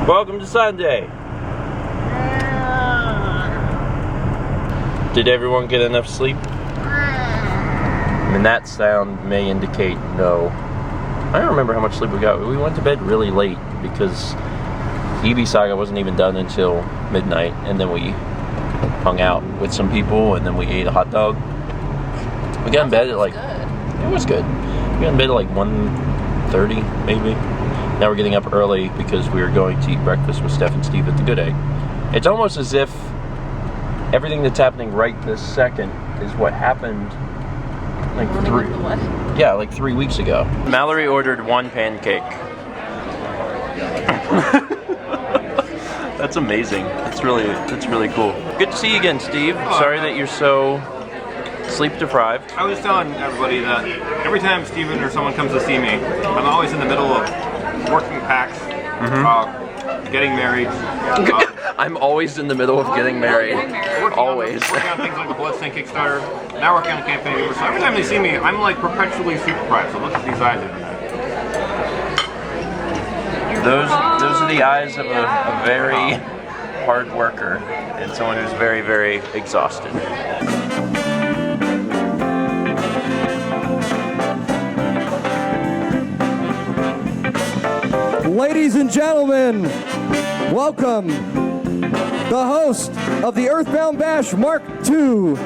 Welcome to Sunday. Did everyone get enough sleep? I mean, that sound may indicate no. I don't remember how much sleep we got. We went to bed really late because EB Saga wasn't even done until midnight, and then we hung out with some people, and then we ate a hot dog. We got in bed at like... It was good. We got in bed at like 1:30, maybe. Now we're getting up early because we were going to eat breakfast with Steph and Steve at the Good Egg. It's almost as if everything that's happening right this second is what happened like like 3 weeks ago. Mallory ordered one pancake. That's amazing. That's really cool. Good to see you again, Steve. Sorry that you're so sleep deprived. I was telling everybody that every time Steven or someone comes to see me, I'm always in the middle of working packs, getting married. I'm always in the middle of getting married. Always. Working on things like the Bloodstained Kickstarter. Now working on the Camp Fangamer. So every time they see me, I'm like perpetually sleep deprived. So look at these eyes over there. Those are the eyes of a very hard worker and someone who's very, very exhausted. Ladies and gentlemen, welcome the host of the Earthbound Bash Mark II,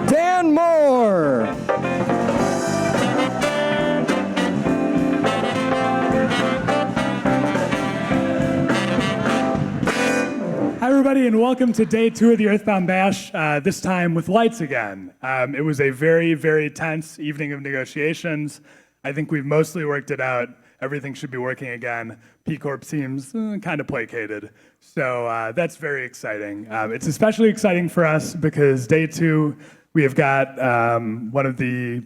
Dan Moore. Hi everybody, and welcome to day 2 of the Earthbound Bash, this time with lights again. It was a very, very tense evening of negotiations. I think we've mostly worked it out. Everything should be working again. P Corp seems kind of placated. So that's very exciting. It's especially exciting for us because day 2, we have got one of the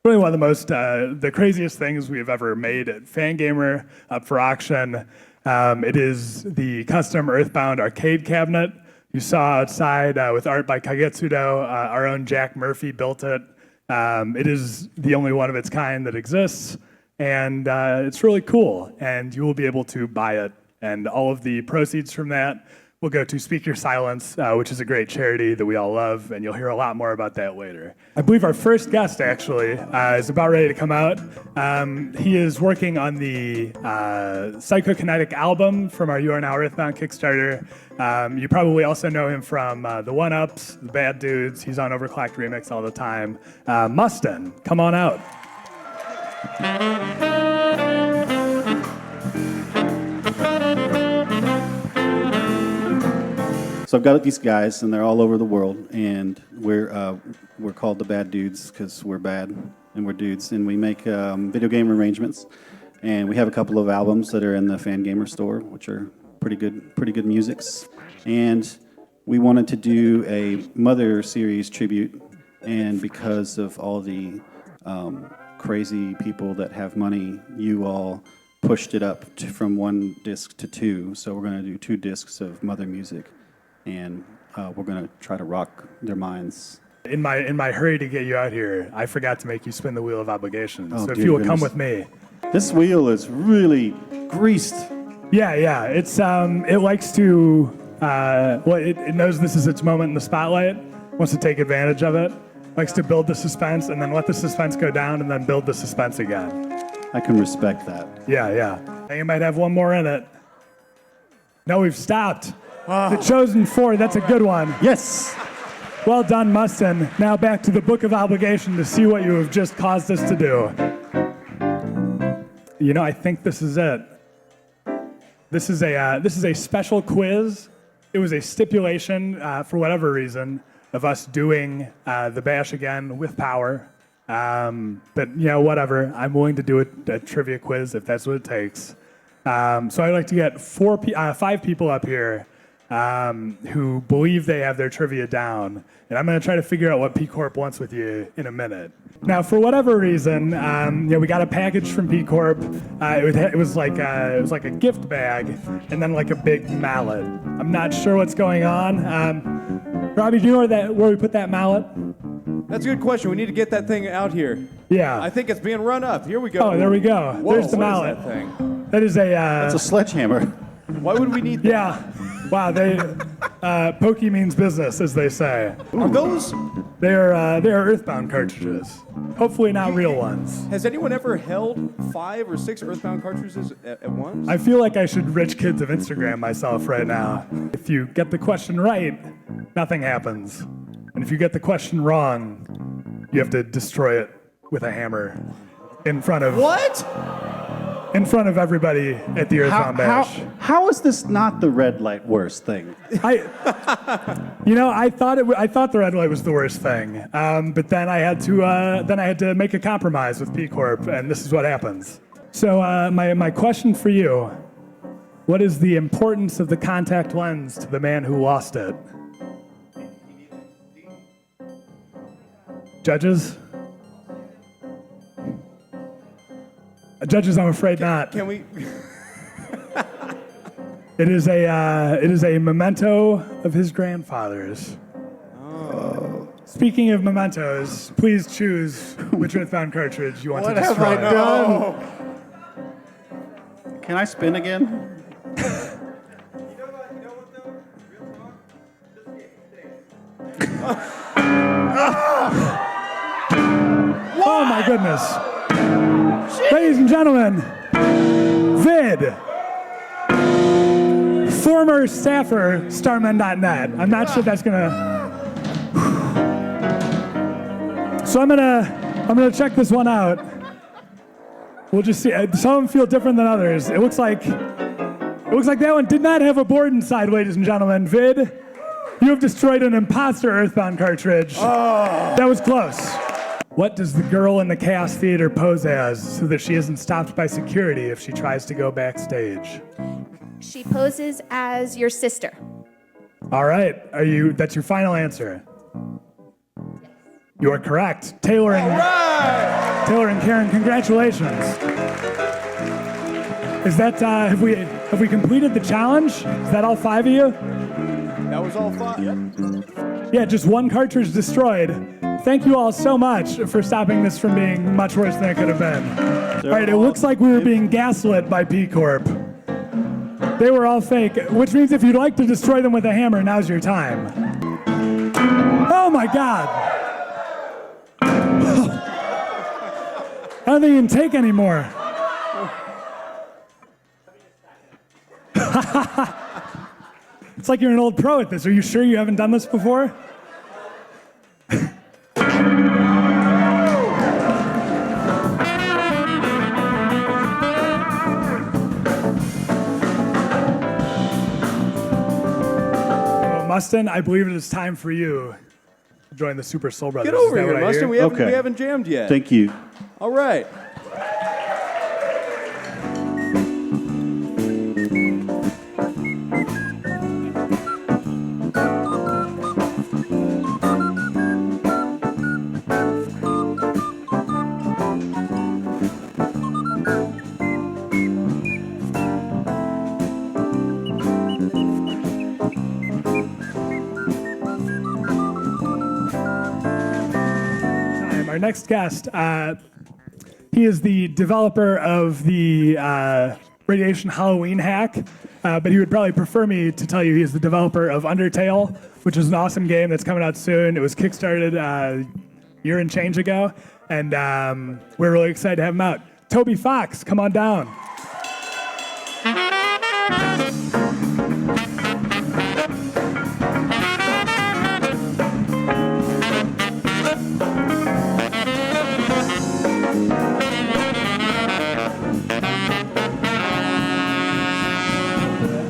most, the craziest things we have ever made at Fangamer up for auction. It is the custom Earthbound arcade cabinet you saw outside with art by Kagetsudo. Our own Jack Murphy built it. It is the only one of its kind that exists. And it's really cool, and you will be able to buy it. And all of the proceeds from that will go to Speak Your Silence, which is a great charity that we all love, and you'll hear a lot more about that later. I believe our first guest, actually, is about ready to come out. He is working on the Psychokinetic album from our You Are Now Earthbound Kickstarter. You probably also know him from the One-Ups, the Bad Dudes. He's on Overclocked Remix all the time. Mustin, come on out. So I've got these guys, and they're all over the world, and we're called the Bad Dudes because we're bad and we're dudes, and we make video game arrangements, and we have a couple of albums that are in the Fangamer store, which are pretty good musics, and we wanted to do a Mother series tribute, and because of all the crazy people that have money, you all pushed it up from 1 disc to 2. So we're going to do 2 discs of Mother music, and we're going to try to rock their minds. In my hurry to get you out here, I forgot to make you spin the wheel of obligation. Oh, so if you will come with me. This wheel is really greased. Yeah. It's it likes to it knows this is its moment in the spotlight. Wants to take advantage of it. Likes to build the suspense and then let the suspense go down and then build the suspense again. I can respect that. Yeah. I think it might have one more in it. No, we've stopped. The Chosen 4, that's a good one. Yes. Well done, Mustin. Now back to the Book of Obligation to see what you have just caused us to do. You know, I think this is it. This is a special quiz. It was a stipulation for whatever reason of us doing the bash again with power. But, you know, whatever. I'm willing to do a trivia quiz if that's what it takes. So I'd like to get 5 people up here who believe they have their trivia down. And I'm going to try to figure out what P Corp wants with you in a minute. Now, for whatever reason, we got a package from P Corp. It was like a gift bag and then like a big mallet. I'm not sure what's going on. Robbie, do you know where we put that mallet? That's a good question. We need to get that thing out here. Yeah. I think it's being run up. Here we go. Oh, there we go. Whoa, there's the mallet. What is that thing? That is That's a sledgehammer. Why would we need that? Yeah. Wow, pokey means business, as they say. Are those? They are Earthbound cartridges. Hopefully not real ones. Has anyone ever held 5 or 6 Earthbound cartridges at once? I feel like I should rich kids of Instagram myself right now. If you get the question right, nothing happens. And if you get the question wrong, you have to destroy it with a hammer in front of What? in front of everybody at the Earthbound Bash. How is this not the red light worst thing? I thought the red light was the worst thing, but then I had to make a compromise with P Corp, and this is what happens. So my question for you: what is the importance of the contact lens to the man who lost it? Judges? Judges, I'm afraid not. Can we? It is a memento of his grandfather's. Oh. Speaking of mementos, please choose which Earthbound cartridge you want to destroy. What have I done? Can I spin again? Oh my goodness. Ladies and gentlemen, Vid, former staffer, Starmen.net. I'm not sure that's gonna. So I'm gonna check this one out. We'll just see. Some of them feel different than others. It looks like that one did not have a board inside, ladies and gentlemen. Vid, you have destroyed an imposter Earthbound cartridge. Oh. That was close. What does the girl in the Chaos Theater pose as so that she isn't stopped by security if she tries to go backstage? She poses as your sister. All right. That's your final answer? You are correct. Taylor and Karen, congratulations. Is that, have we completed the challenge? Is that all 5 of you? That was all 5. Yeah, just one cartridge destroyed. Thank you all so much for stopping this from being much worse than it could have been. All right, it looks like we were being gaslit by P Corp. They were all fake, which means if you'd like to destroy them with a hammer, now's your time. Oh my God. I don't think you can take anymore. It's like you're an old pro at this. Are you sure you haven't done this before? Mustin, I believe it is time for you to join the Super Soul Brothers. Get over here, Mustin. We haven't jammed yet. Thank you. All right. Our next guest, he is the developer of the Radiation Halloween hack, but he would probably prefer me to tell you he is the developer of Undertale, which is an awesome game that's coming out soon. It was kickstarted a year and change ago, and we're really excited to have him out. Toby Fox, come on down.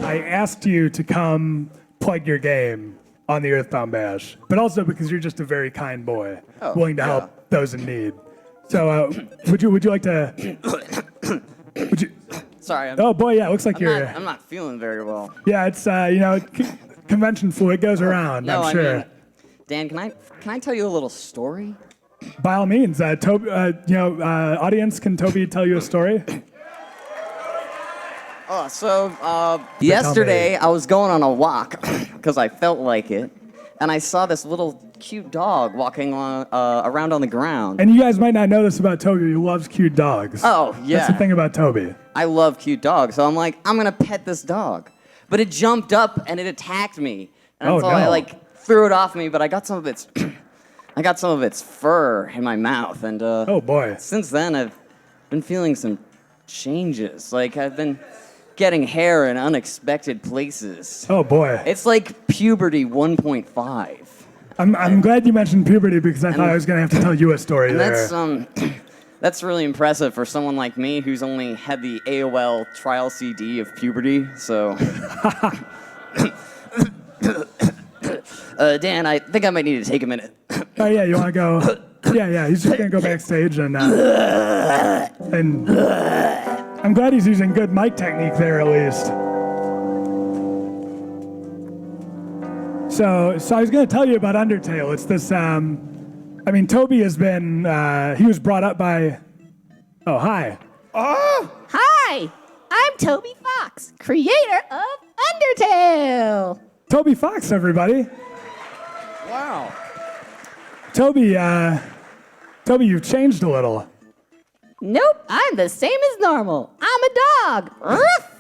I asked you to come plug your game on the Earthbound Bash, but also because you're just a very kind boy, willing to help those in need. So, would you like to? Would you? Sorry. Oh boy, yeah, it looks like I'm not feeling very well. Yeah, it's convention flu. It goes around. No, I'm sure. I mean, Dan, can I tell you a little story? By all means, Toby. Audience, can Toby tell you a story? So yesterday I was going on a walk because I felt like it, and I saw this little cute dog walking around on the ground. And you guys might not know this about Toby. He loves cute dogs. Oh, yeah. That's the thing about Toby. I love cute dogs, so I'm like, I'm gonna pet this dog. But it jumped up and it attacked me. And Oh, so no. I like threw it off me, but I got some of its I got some of its fur in my mouth, and Oh, boy. since then I've been feeling some changes. Like I've been getting hair in unexpected places. Oh, boy. It's like puberty 1.5. I'm glad you mentioned puberty because I thought I was going to have to tell you a story And there. that's really impressive for someone like me who's only had the AOL trial CD of puberty. So, Dan, I think I might need to take a minute. Oh, yeah, you want to go? Yeah, he's just going to go backstage and I'm glad he's using good mic technique there at least. So I was going to tell you about Undertale. It's this, Toby has been, he was brought up by, oh, hi. Hi, I'm Toby Fox, creator of Undertale. Toby Fox, everybody. Wow. Toby, you've changed a little. Nope, I'm the same as normal. I'm a dog. Ruff.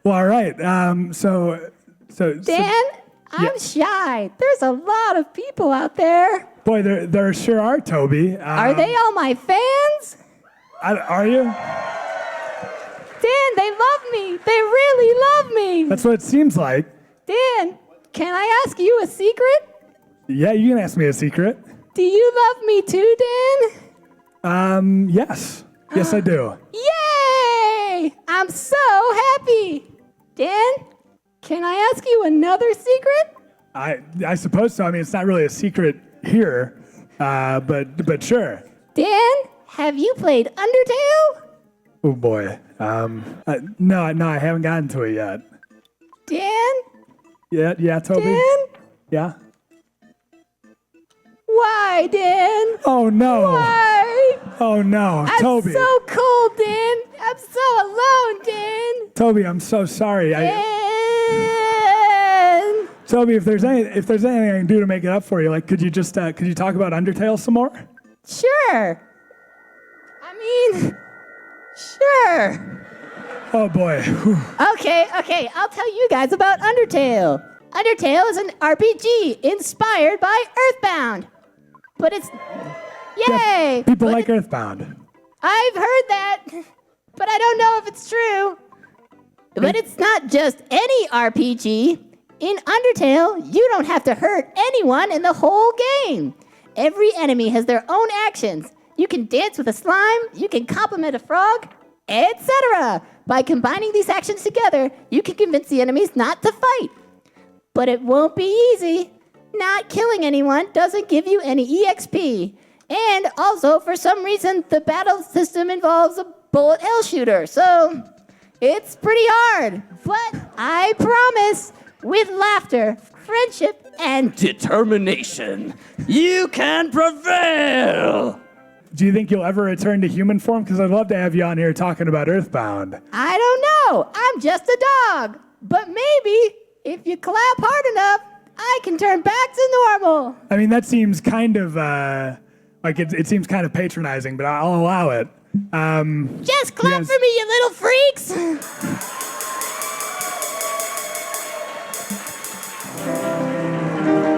Well, all right. So Dan, I'm shy. There's a lot of people out there. boy, there sure are, Toby. Are they all my fans? Are you? Dan, they love me. They really love me. That's what it seems like. Dan, can I ask you a secret? Yeah, you can ask me a secret. Do you love me too, Dan? Yes. Yes, I do. Yay! I'm so happy. Dan, can I ask you another secret? I suppose so. I mean, it's not really a secret here, but sure. Dan, have you played Undertale? Oh boy. No, I haven't gotten to it yet. Dan? Yeah, Toby. Dan? Yeah. Why, Dan? Oh no. Why? Oh no, I'm Toby. so cold, Dan. I'm so alone, Dan. Toby, I'm so sorry. Dan. Toby, if there's anything I can do to make it up for you, like, could you talk about Undertale some more? Sure. Sure. Oh boy. Whew. Okay, I'll tell you guys about Undertale. Undertale is an RPG inspired by Earthbound. But it's... Yay! People But like Earthbound. I've heard that, but I don't know if it's true. But it's not just any RPG. In Undertale, you don't have to hurt anyone in the whole game. Every enemy has their own actions. You can dance with a slime, you can compliment a frog, etc. By combining these actions together, you can convince the enemies not to fight. But it won't be easy. Not killing anyone doesn't give you any EXP. And also, for some reason, the battle system involves a bullet hell shooter, so it's pretty hard. But I promise, with laughter, friendship, and Determination, you can prevail. Do you think you'll ever return to human form? Because I'd love to have you on here talking about Earthbound. I don't know. I'm just a dog. But maybe, if you clap hard enough, I can turn back to normal. I mean, that seems kind of, it seems kind of patronizing, but I'll allow it. Just clap Yes. for me, you little freaks.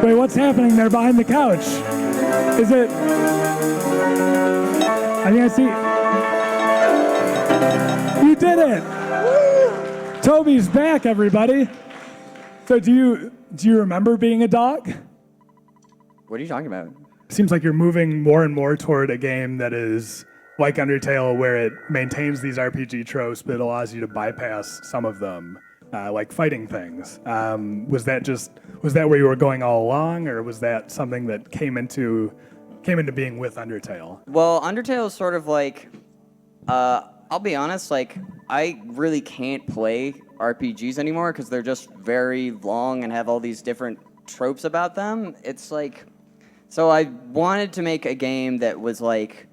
Wait, what's happening there behind the couch? Is it... I think I see... You did it! Toby's back, everybody. So do you remember being a dog? What are you talking about? Seems like you're moving more and more toward a game that is like Undertale, where it maintains these RPG tropes, but it allows you to bypass some of them, like fighting things. Was that where you were going all along, or was that something that came into being with Undertale? Well, Undertale is sort of like, I'll be honest, like, I really can't play RPGs anymore because they're just very long and have all these different tropes about them. It's like, so I wanted to make a game that was like,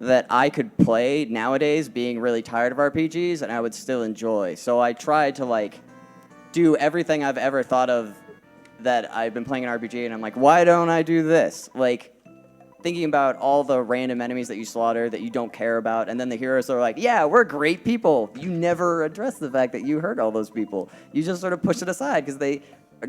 that I could play nowadays being really tired of RPGs and I would still enjoy. So I tried to like do everything I've ever thought of that I've been playing an RPG and I'm like, why don't I do this? Like, thinking about all the random enemies that you slaughter that you don't care about, and then the heroes are like, yeah, we're great people. You never address the fact that you hurt all those people. You just sort of push it aside because they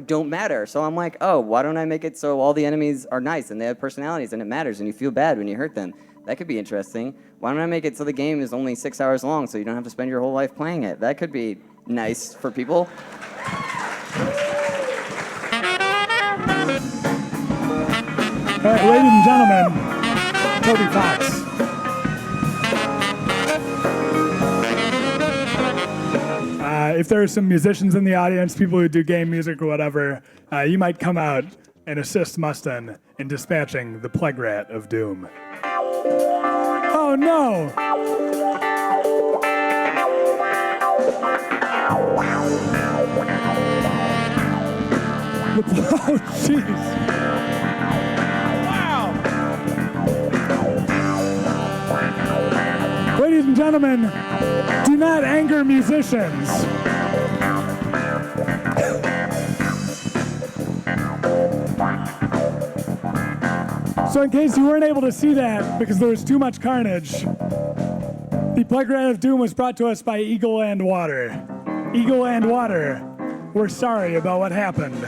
don't matter. So I'm like, oh, why don't I make it so all the enemies are nice and they have personalities and it matters and you feel bad when you hurt them? That could be interesting. Why don't I make it so the game is only 6 hours long so you don't have to spend your whole life playing it? That could be nice for people. Ladies and gentlemen, Toby Fox. If there are some musicians in the audience, people who do game music or whatever, you might come out and assist Mustin in dispatching the Plague Rat of Doom. Oh no! Oh jeez! Ladies and gentlemen, do not anger musicians. So in case you weren't able to see that because there was too much carnage, the Plague Rat of Doom was brought to us by Eagle and Water. Eagle and Water, we're sorry about what happened.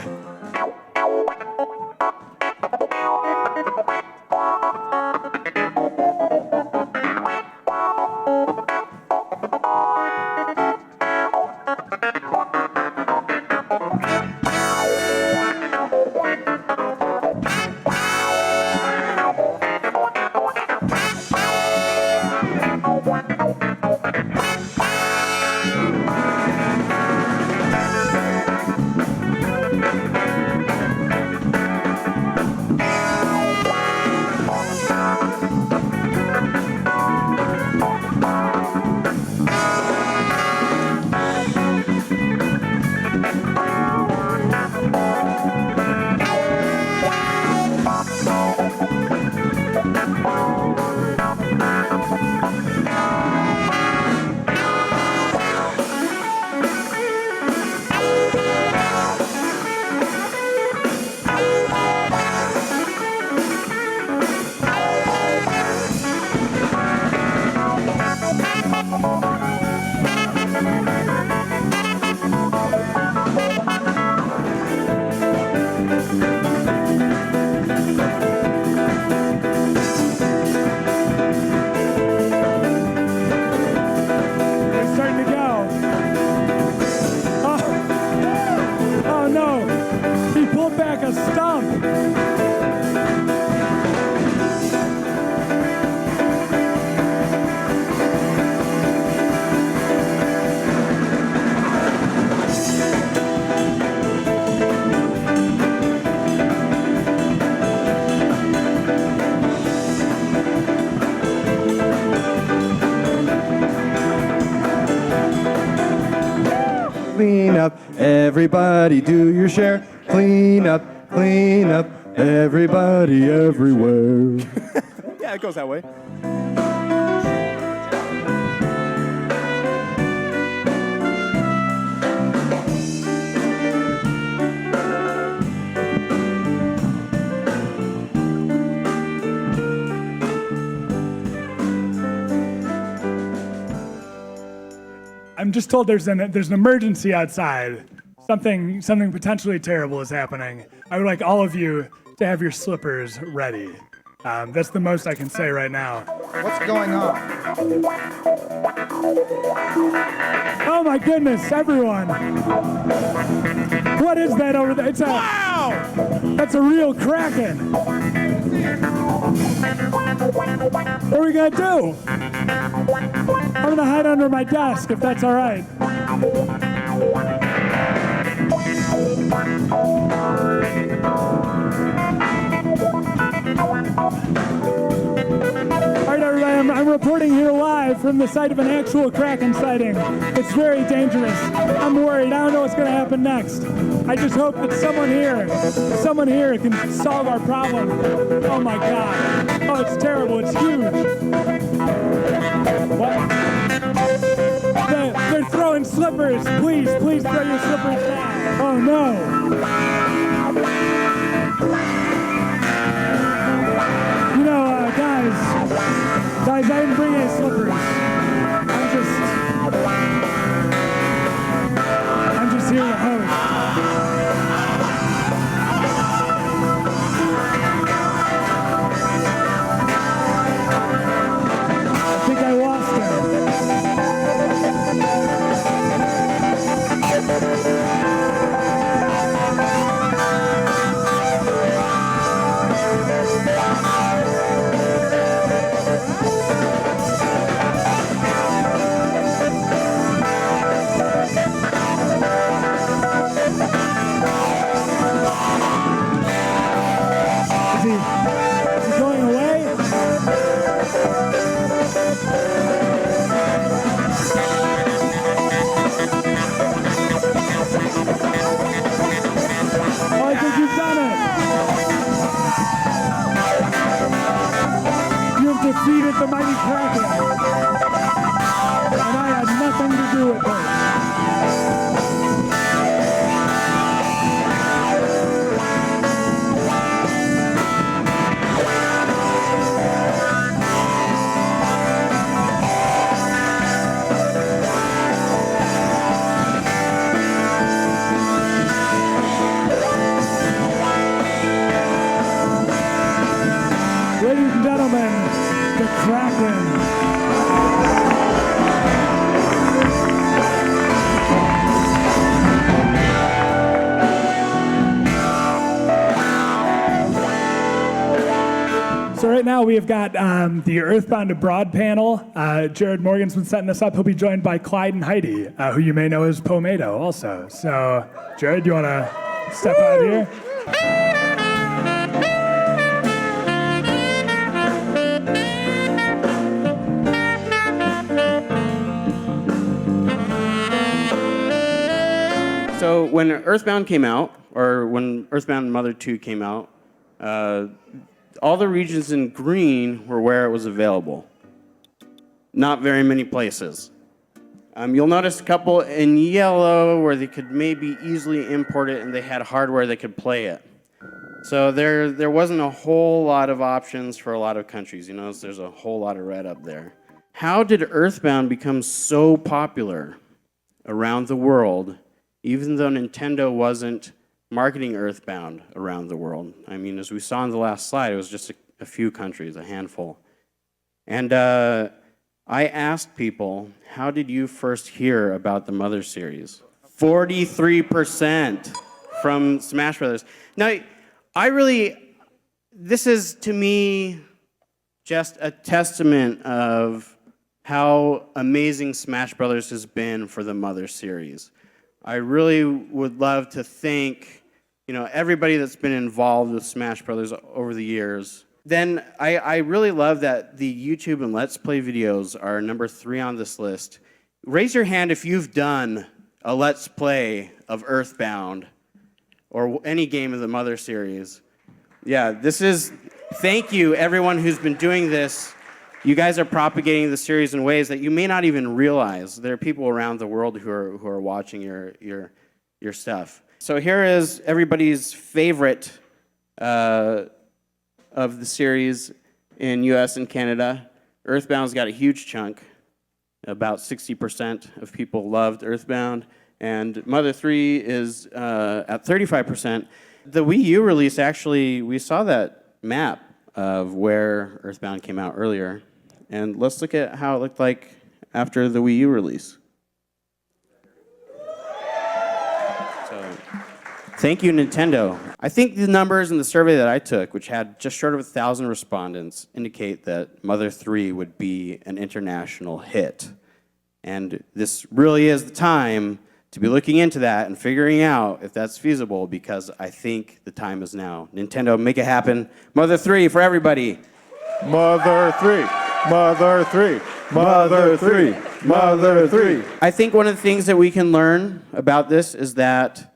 Clean up, everybody do your share. Clean up, everybody everywhere. Yeah, it goes that way. I'm just told there's an emergency outside. Something potentially terrible is happening. I would like all of you to have your slippers ready. That's the most I can say right now. What's going on? Oh my goodness, everyone! What is that over there? It's a wow! That's a real kraken. What are we gonna do? I'm gonna hide under my desk if that's all right. All right, everybody, I'm reporting here live from the site of an actual Kraken sighting. It's very dangerous. I'm worried. I don't know what's going to happen next. I just hope that someone here can solve our problem. Oh my God. Oh, it's terrible. It's huge. What? They're throwing slippers. Please throw your slippers down. Oh no. Guys, I didn't bring any slippers. I'm just here to host. I think I lost him. Is he going away? Oh, I think you've done it. You have defeated the mighty Kraken. And I had nothing to do with it. Ladies and gentlemen, the Kraken. So right now we have got the Earthbound Abroad panel. Jared Morgan's been setting this up. He'll be joined by Clyde and Heidi, who you may know as Pomado also. So Jared, you want to step out here? So when Earthbound came out, or when Earthbound Mother 2 came out, all the regions in green were where it was available. Not very many places. You'll notice a couple in yellow where they could maybe easily import it and they had hardware that could play it. So there wasn't a whole lot of options for a lot of countries. You notice there's a whole lot of red up there. How did Earthbound become so popular around the world, even though Nintendo wasn't marketing Earthbound around the world? I mean, as we saw in the last slide, it was just a few countries, a handful. And I asked people, how did you first hear about the Mother series? 43% from Smash Brothers. Now, this is to me just a testament of how amazing Smash Brothers has been for the Mother series. I really would love to thank, everybody that's been involved with Smash Brothers over the years. Then I really love that the YouTube and Let's Play videos are number 3 on this list. Raise your hand if you've done a Let's Play of Earthbound or any game of the Mother series. Yeah, thank you everyone who's been doing this. You guys are propagating the series in ways that you may not even realize. There are people around the world who are watching your stuff. So here is everybody's favorite of the series in US and Canada. Earthbound's got a huge chunk. About 60% of people loved Earthbound. And Mother 3 is at 35%. The Wii U release, actually, we saw that map of where Earthbound came out earlier. And let's look at how it looked like after the Wii U release. So, thank you, Nintendo. I think the numbers in the survey that I took, which had just short of 1,000 respondents, indicate that Mother 3 would be an international hit. And this really is the time to be looking into that and figuring out if that's feasible, because I think the time is now. Nintendo, make it happen. Mother 3 for everybody. Mother 3, Mother 3, Mother 3, Mother 3. I think one of the things that we can learn about this is that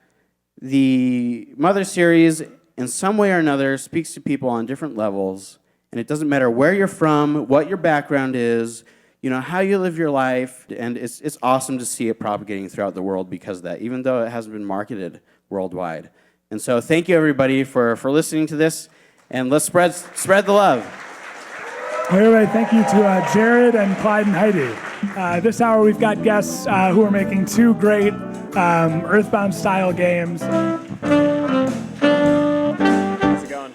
the Mother series, in some way or another, speaks to people on different levels, and it doesn't matter where you're from, what your background is, how you live your life, and it's awesome to see it propagating throughout the world because of that, even though it hasn't been marketed worldwide. And so thank you, everybody, for listening to this, and let's spread the love. All right, thank you to Jared and Clyde and Heidi. This hour we've got guests who are making two great Earthbound-style games. How's it going?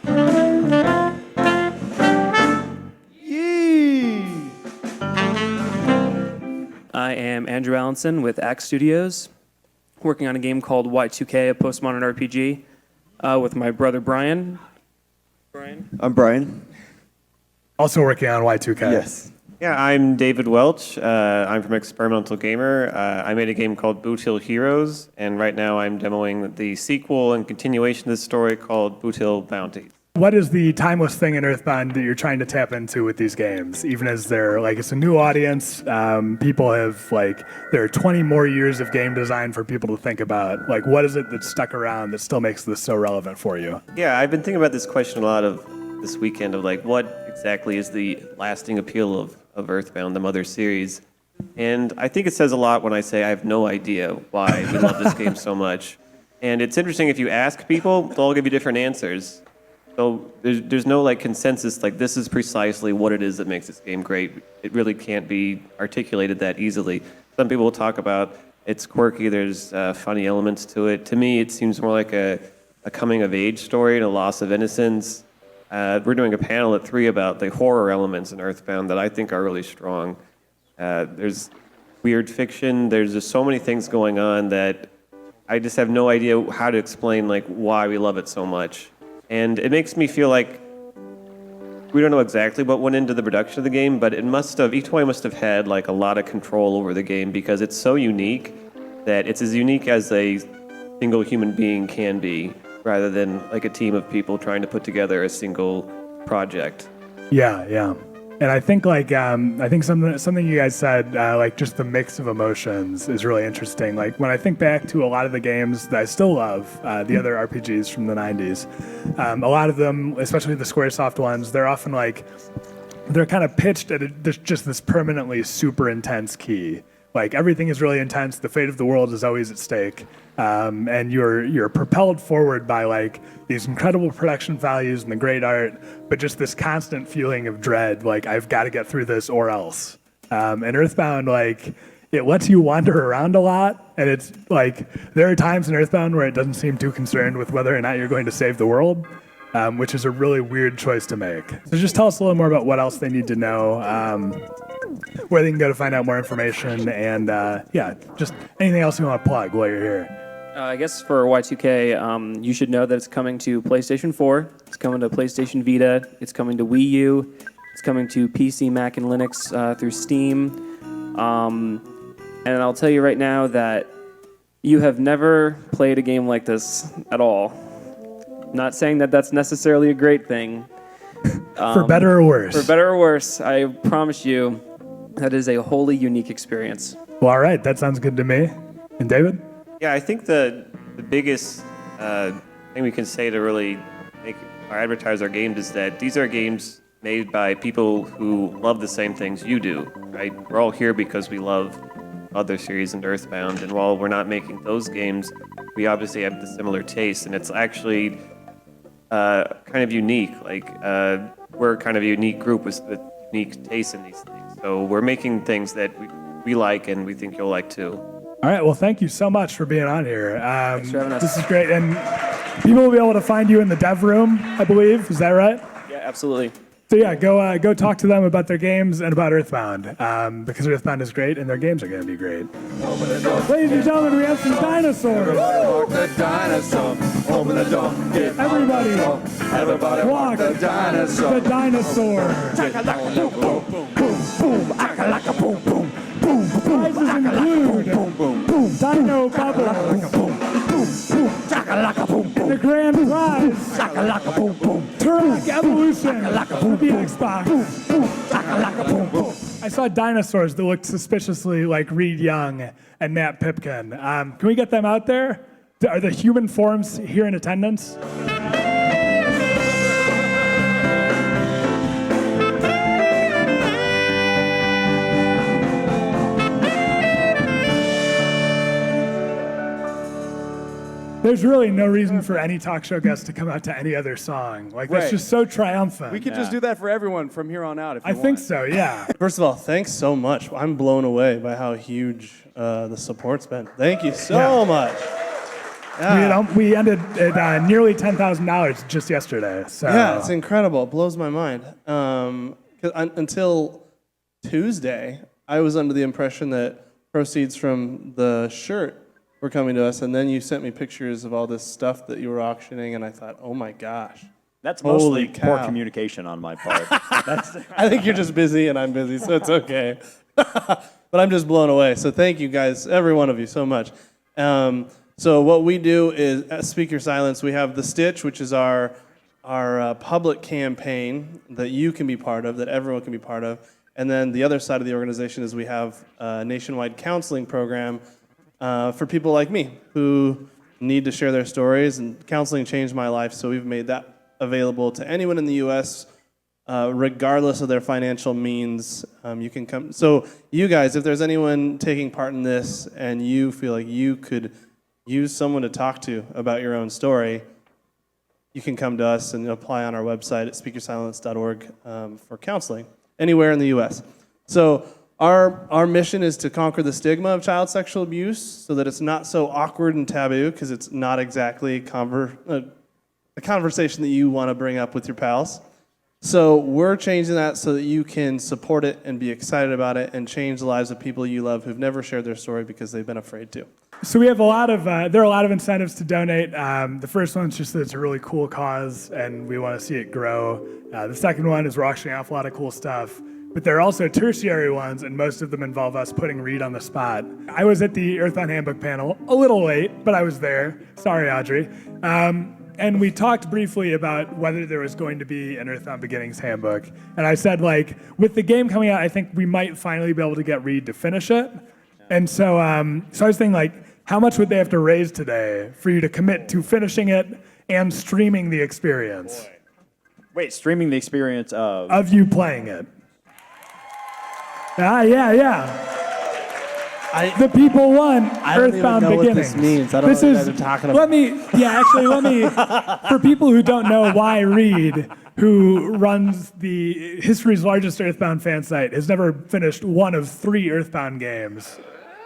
I am Andrew Allenson with Axe Studios, working on a game called Y2K, a postmodern RPG, with my brother Brian. I'm Brian. Also working on Y2K. Yes. Yeah, I'm David Welch. I'm from Experimental Gamer. I made a game called Boot Hill Heroes, and right now I'm demoing the sequel and continuation of this story called Boot Hill Bounty. What is the timeless thing in Earthbound that you're trying to tap into with these games? Even as they're like, it's a new audience, people have like, there are 20 more years of game design for people to think about. Like, what is it that's stuck around that still makes this so relevant for you? Yeah, I've been thinking about this question a lot of this weekend of like, what exactly is the lasting appeal of Earthbound, the Mother series? And I think it says a lot when I say I have no idea why we love this game so much. And it's interesting, if you ask people, they'll all give you different answers. So there's no like consensus, like this is precisely what it is that makes this game great. It really can't be articulated that easily. Some people will talk about it's quirky, there's funny elements to it. To me, it seems more like a coming of age story and a loss of innocence. We're doing a panel at 3 about the horror elements in Earthbound that I think are really strong. There's weird fiction, there's just so many things going on that I just have no idea how to explain like why we love it so much. And it makes me feel like we don't know exactly what went into the production of the game, but it must have, each one must have had like a lot of control over the game because it's so unique that it's as unique as a single human being can be, rather than like a team of people trying to put together a single project. Yeah. And I think like something you guys said, like just the mix of emotions is really interesting. Like when I think back to a lot of the games that I still love, the other RPGs from the 90s, a lot of them, especially the Squaresoft ones, they're often like, they're kind of pitched at just this permanently super intense key. Like everything is really intense. The fate of the world is always at stake, and you're propelled forward by like these incredible production values and the great art, but just this constant feeling of dread. Like I've got to get through this or else. And Earthbound, like it lets you wander around a lot, and it's like there are times in Earthbound where it doesn't seem too concerned with whether or not you're going to save the world, which is a really weird choice to make. So just tell us a little more about what else they need to know. Where they can go to find out more information, and just anything else you want to plug while you're here. I guess for Y2K, you should know that it's coming to PlayStation 4, it's coming to PlayStation Vita, it's coming to Wii U, it's coming to PC, Mac, and Linux through Steam. And I'll tell you right now that you have never played a game like this at all. Not saying that that's necessarily a great thing. For better or worse. For better or worse, I promise you, that is a wholly unique experience. Well, all right, that sounds good to me. And David? Yeah, I think the biggest thing we can say to really make or advertise our games is that these are games made by people who love the same things you do, right? We're all here because we love other series and Earthbound, and while we're not making those games, we obviously have the similar taste, and it's actually kind of unique. Like we're kind of a unique group with unique tastes in these things. So we're making things that we like and we think you'll like too. All right, well, thank you so much for being on here. Thanks for having us. This is great, and people will be able to find you in the dev room, I believe. Is that right? Yeah, absolutely. So yeah, go talk to them about their games and about Earthbound, because Earthbound is great and their games are going to be great. Ladies and gentlemen, we have some dinosaurs. Walk the dinosaur. Open the door. Get Everybody, Everybody walk the dinosaur. the dinosaur. Boom, boom, boom, boom, akalaka, boom, boom, boom, Prizes include boom, boom, boom, Dino Bubble, chakalaka, boom, boom, the grand prize, chakalaka, boom, boom, Turok Evolution for the Xbox. chakalaka, boom, boom. I saw dinosaurs that looked suspiciously like Reed Young and Matt Pipkin. Can we get them out there? Are the human forms here in attendance? There's really no reason for any talk show guest to come out to any other song. Like, that's Right. just so triumphant. We could just do that for everyone from here on out if you I want. think so, yeah. First of all, thanks so much. I'm blown away by how huge the support's been. Thank you so much. We ended at nearly $10,000 just yesterday. So. Yeah, it's incredible. It blows my mind. 'Cause until Tuesday, I was under the impression that proceeds from the shirt were coming to us, and then you sent me pictures of all this stuff that you were auctioning, and I thought, oh my gosh. That's Holy mostly poor cow. communication on my part. I think you're just busy and I'm busy, so it's okay. But I'm just blown away. So thank you guys, every one of you, so much. So what we do is, at Speak Your Silence, we have The Stitch, which is our public campaign that you can be part of, that everyone can be part of. And then the other side of the organization is we have a nationwide counseling program for people like me who need to share their stories. And counseling changed my life, so we've made that available to anyone in the U.S., regardless of their financial means. You can come. So you guys, if there's anyone taking part in this and you feel like you could use someone to talk to about your own story, you can come to us and apply on our website at speakyoursilence.org for counseling anywhere in the U.S. So our mission is to conquer the stigma of child sexual abuse so that it's not so awkward and taboo, because it's not exactly a conversation that you want to bring up with your pals. So we're changing that so that you can support it and be excited about it and change the lives of people you love who've never shared their story because they've been afraid to. So we have there are a lot of incentives to donate. The first one's just that it's a really cool cause and we want to see it grow. The second one is we're auctioning off a lot of cool stuff. But there are also tertiary ones, and most of them involve us putting Reed on the spot. I was at the Earthbound Handbook panel, a little late, but I was there. Sorry, Audrey. And we talked briefly about whether there was going to be an Earthbound Beginnings handbook. And I said, like, with the game coming out, I think we might finally be able to get Reed to finish it. And so I was thinking, like, how much would they have to raise today for you to commit to finishing it and streaming the experience? Wait, streaming the experience of? Of you playing it. Yeah. The people won Earthbound know Beginnings. what this means. I don't know what you guys are talking about. Let me, for people who don't know why Reed, who runs the history's largest Earthbound fan site, has never finished one of 3 Earthbound games.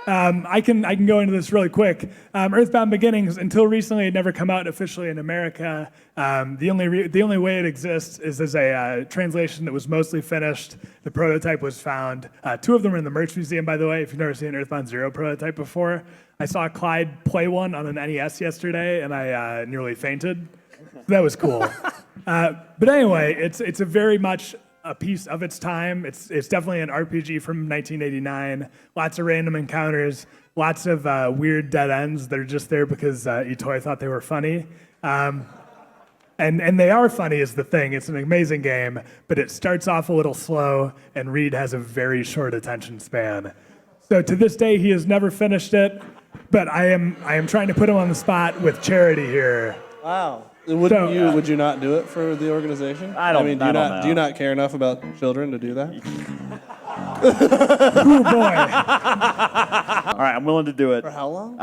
I can go into this really quick. Earthbound Beginnings, until recently, had never come out officially in America. The only way it exists is as a translation that was mostly finished. The prototype was found. 2 of them are in the Merch Museum, by the way. If you've never seen an Earthbound Zero prototype before, I saw Clyde play one on an NES yesterday, and I nearly fainted. That was cool. But anyway, it's a very much a piece of its time. It's definitely an RPG from 1989. Lots of random encounters, lots of weird dead ends that are just there because Itoi thought they were funny. And they are funny is the thing. It's an amazing game, but it starts off a little slow, and Reed has a very short attention span. So to this day, he has never finished it, but I am trying to put him on the spot with charity here. Wow. Would you not do it for the organization? Do you not care enough about children to do that? Oh boy. All right, I'm willing to do it. For how long?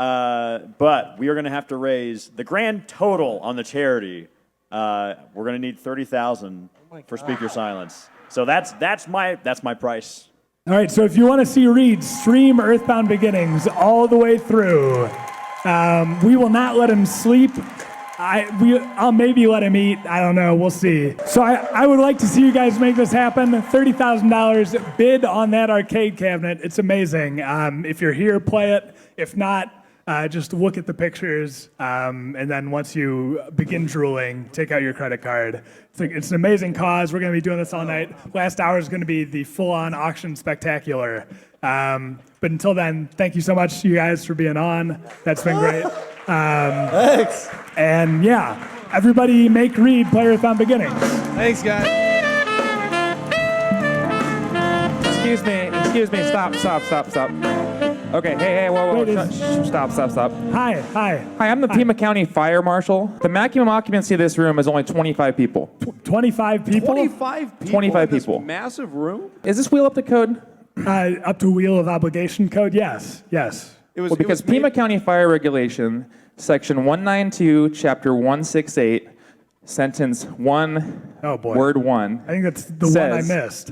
But we are going to have to raise the grand total on the charity. We're going to need $30,000 for Speak Your Silence. So that's my price. All right, so if you want to see Reed stream Earthbound Beginnings all the way through, we will not let him sleep. I'll maybe let him eat. I don't know. We'll see. So I would like to see you guys make this happen. $30,000 bid on that arcade cabinet. It's amazing. If you're here, play it. If not, just look at the pictures. And then once you begin drooling, take out your credit card. It's an amazing cause. We're going to be doing this all night. Last hour is going to be the full-on auction spectacular. But until then, thank you so much, you guys, for being on. That's been great. Thanks. And yeah, everybody make Reed play Earthbound Beginnings. Thanks, guys. Excuse me, stop. Okay, hey, whoa, stop. Hi. Hi, I'm the Pima County Fire Marshal. The maximum occupancy of this room is only 25 people. 25 people? 25 people 25 in this people. massive room? Is this wheel up to code? Up to Wheel of Obligation code, yes. Because Pima County Fire Regulation Section 192, Chapter 168, Sentence 1, Word 1. I think that's the one I missed.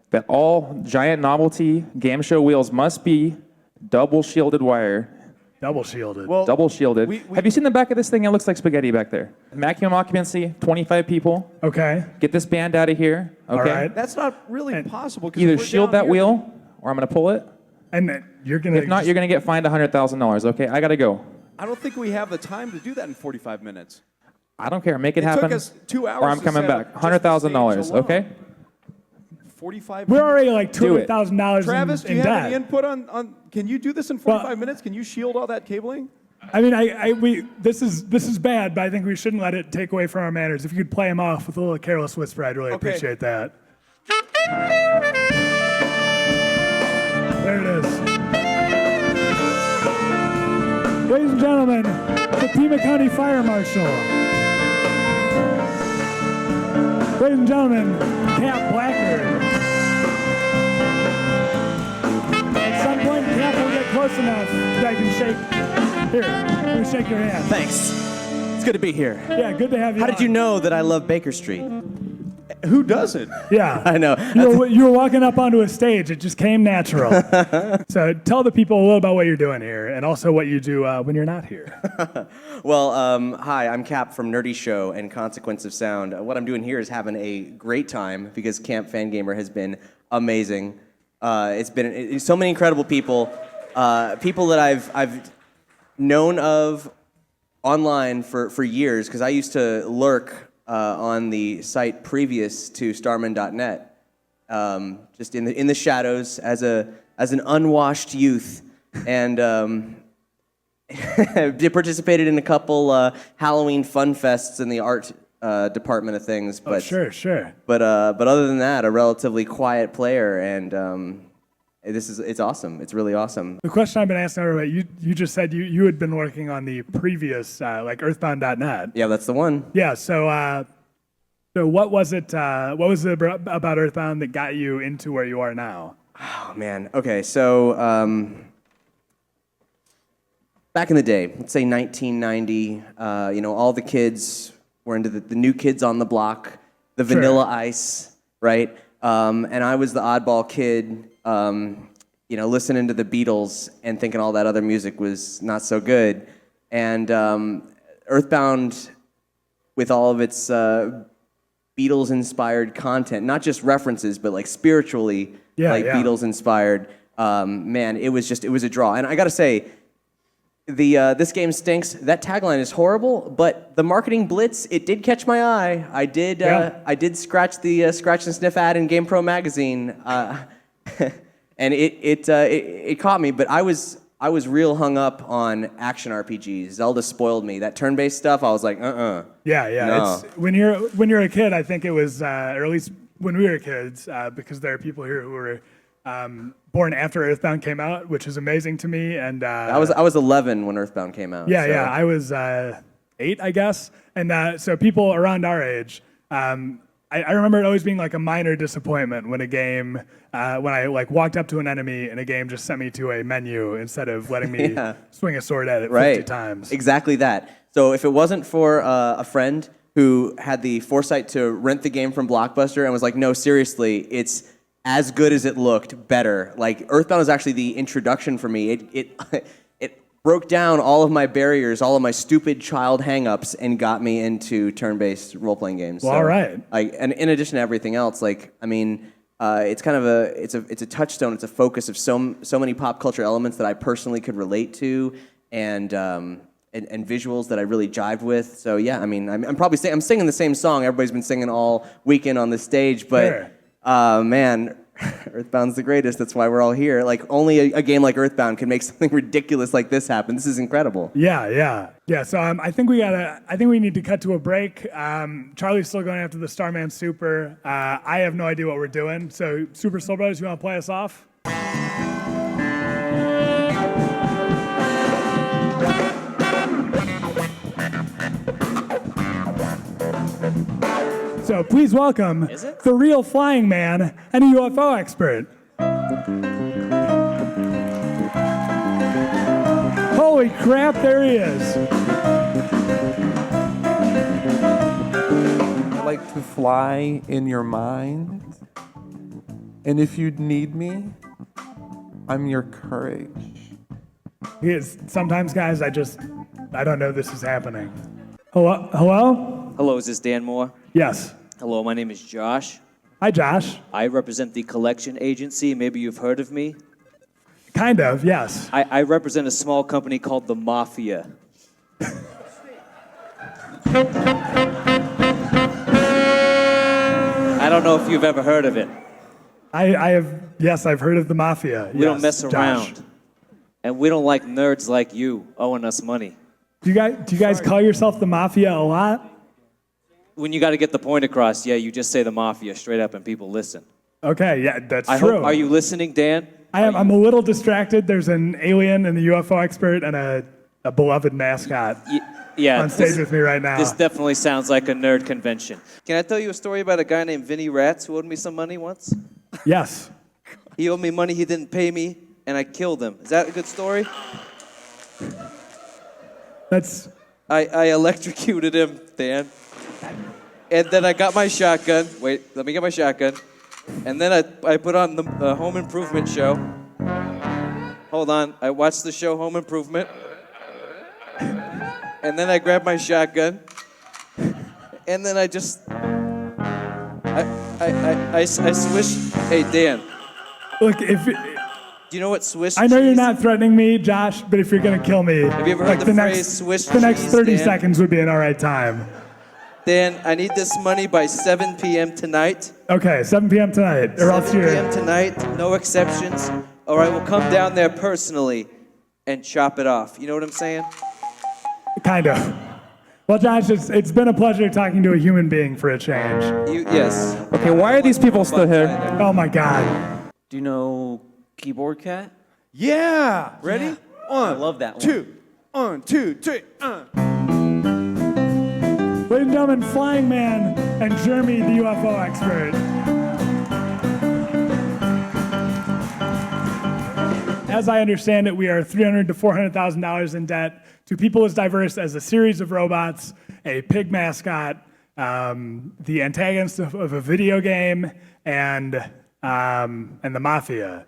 That all giant novelty game show wheels must be double shielded wire. Double shielded. Well, double shielded. Have you seen the back of this thing? It looks like spaghetti back there. Maximum occupancy, 25 people. Okay. Get this band out of here. Okay. All right. That's not really possible. 'cause Either we're shield down that here. wheel, or I'm going to pull it. And then you're going to. If not, you're going to get fined $100,000. Okay, I got to go. I don't think we have the time to do that in 45 minutes. I don't care. Make it It took happen. us 2 hours Or I'm to coming set back. up just the $100,000. stage alone. Okay. 45 We're minutes. already like Do it. $200,000 Travis, do in you have debt. any input on? Can you do this in 45 minutes? Can you shield all that cabling? I mean, this is bad, but I think we shouldn't let it take away from our manners. If you could play him off with a little careless whisper, I'd really appreciate that. There it is. Ladies and gentlemen, the Pima County Fire Marshal. Ladies and gentlemen, Cap Blackard. At some point, Cap will get close enough that I can shake. Here, let me shake your hand. Thanks. It's good to be here. Yeah, good to have you. How did you know that I love Baker Street? Who doesn't? Yeah. I know. You were walking up onto a stage. It just came natural. So tell the people a little about what you're doing here and also what you do when you're not here. Well, hi, I'm Cap from Nerdy Show and Consequence of Sound. What I'm doing here is having a great time because Camp Fangamer has been amazing. It's been so many incredible people, people that I've known of online for years because I used to lurk on the site previous to Starman.net, just in the shadows as an unwashed youth, and participated in a couple Halloween fun fests in the art department of things. But sure. But other than that, a relatively quiet player, and it's awesome. It's really awesome. The question I've been asking everybody, you just said you had been working on the previous, like Earthbound.net. Yeah, that's the one. Yeah, so what was it about Earthbound that got you into where you are now? Oh, man. Okay, so back in the day, let's say 1990, all the kids were into the New Kids on the Block, the Vanilla Ice, right? And I was the oddball kid, listening to the Beatles and thinking all that other music was not so good. And Earthbound, with all of its Beatles-inspired content, not just references, but like spiritually, Beatles-inspired, man, it was a draw. And I gotta say, this game stinks. That tagline is horrible, but the marketing blitz, it did catch my eye. I did scratch the Scratch and Sniff ad in GamePro magazine, and it caught me. But I was real hung up on action RPGs. Zelda spoiled me. That turn-based stuff, I was like, Yeah. No. It's, when you're a kid, I think it was, or at least when we were kids, because there are people here who were born after Earthbound came out, which is amazing to me. And I was 11 when Earthbound came out. Yeah, so. I was 8, I guess. And so people around our age, I remember it always being like a minor disappointment when a game, when I like walked up to an enemy and a game just sent me to a menu instead of letting me swing a sword at it 50 times. Exactly that. So if it wasn't for a friend who had the foresight to rent the game from Blockbuster and was like, no, seriously, it's as good as it looked, better. Like Earthbound was actually the introduction for me. It broke down all of my barriers, all of my stupid child hang-ups, and got me into turn-based role-playing games. Well, all right. And in addition to everything else, it's kind of a touchstone. It's a focus of so many pop culture elements that I personally could relate to, and visuals that I really jived with. So yeah, I'm probably I'm singing the same song everybody's been singing all weekend on the stage, but man, Earthbound's the greatest. That's why we're all here. Like only a game like Earthbound can make something ridiculous like this happen. This is incredible. Yeah. So I think we need to cut to a break. Charlie's still going after the Starman Super. I have no idea what we're doing. So Super Soul Brothers, you want to play us off? So please welcome the real flying man and a UFO expert. Holy Holy crap, there he is. I like to fly in your mind. And if you need me, I'm your courage. Sometimes, guys, I don't know this is happening. Hello? Hello? Hello, is this Dan Moore? Yes. Hello, my name is Josh. Hi, Josh. I represent the collection agency. Maybe you've heard of me. Kind of, yes. I represent a small company called the Mafia. I don't know if you've ever heard of it. I have, yes, I've heard of the Mafia. We don't mess around. And we don't like nerds like you owing us money. Do you guys call yourself the Mafia a lot? When you got to get the point across, yeah, you just say the Mafia straight up and people listen. Okay, yeah, that's I true. Hope, are you listening, Dan? I am. I'm a little distracted. There's an alien and a UFO expert and a beloved mascot Yeah, on stage with me right now. This definitely sounds like a nerd convention. Can I tell you a story about a guy named Vinny Rats who owed me some money once? Yes. He owed me money, he didn't pay me, and I killed him. Is that a good story? I electrocuted him, Dan. And then I got my shotgun. Wait, let me get my shotgun. And then I put on the Home Improvement show. Hold on, I watched the show Home Improvement. And then I grabbed my shotgun. And then I just... I swished... Hey, Dan. Look, Do you know what Swiss I know cheese? you're not threatening me, Josh, but if you're going to kill me... Have you ever heard the phrase Swiss The next cheese, 30 Dan? seconds would be an all right time. Dan, I need this money by 7 p.m. tonight. Okay, 7 p.m. tonight, or else 7 you're... p.m. tonight, no exceptions, or I will come down there personally and chop it off. You know what I'm saying? Kind of. Well, Josh, it's been a pleasure talking to a human being for a change. Yes. Okay, why are these people still here? Oh my God. Do you know Keyboard Cat? Yeah. Ready? Yeah. I love that one. Two. 1, 2, 3. Ladies and gentlemen, Flying Man and Jeremy, the UFO expert. As I understand it, we are $300,000 to $400,000 in debt to people as diverse as a series of robots, a pig mascot, the antagonist of a video game, and the Mafia.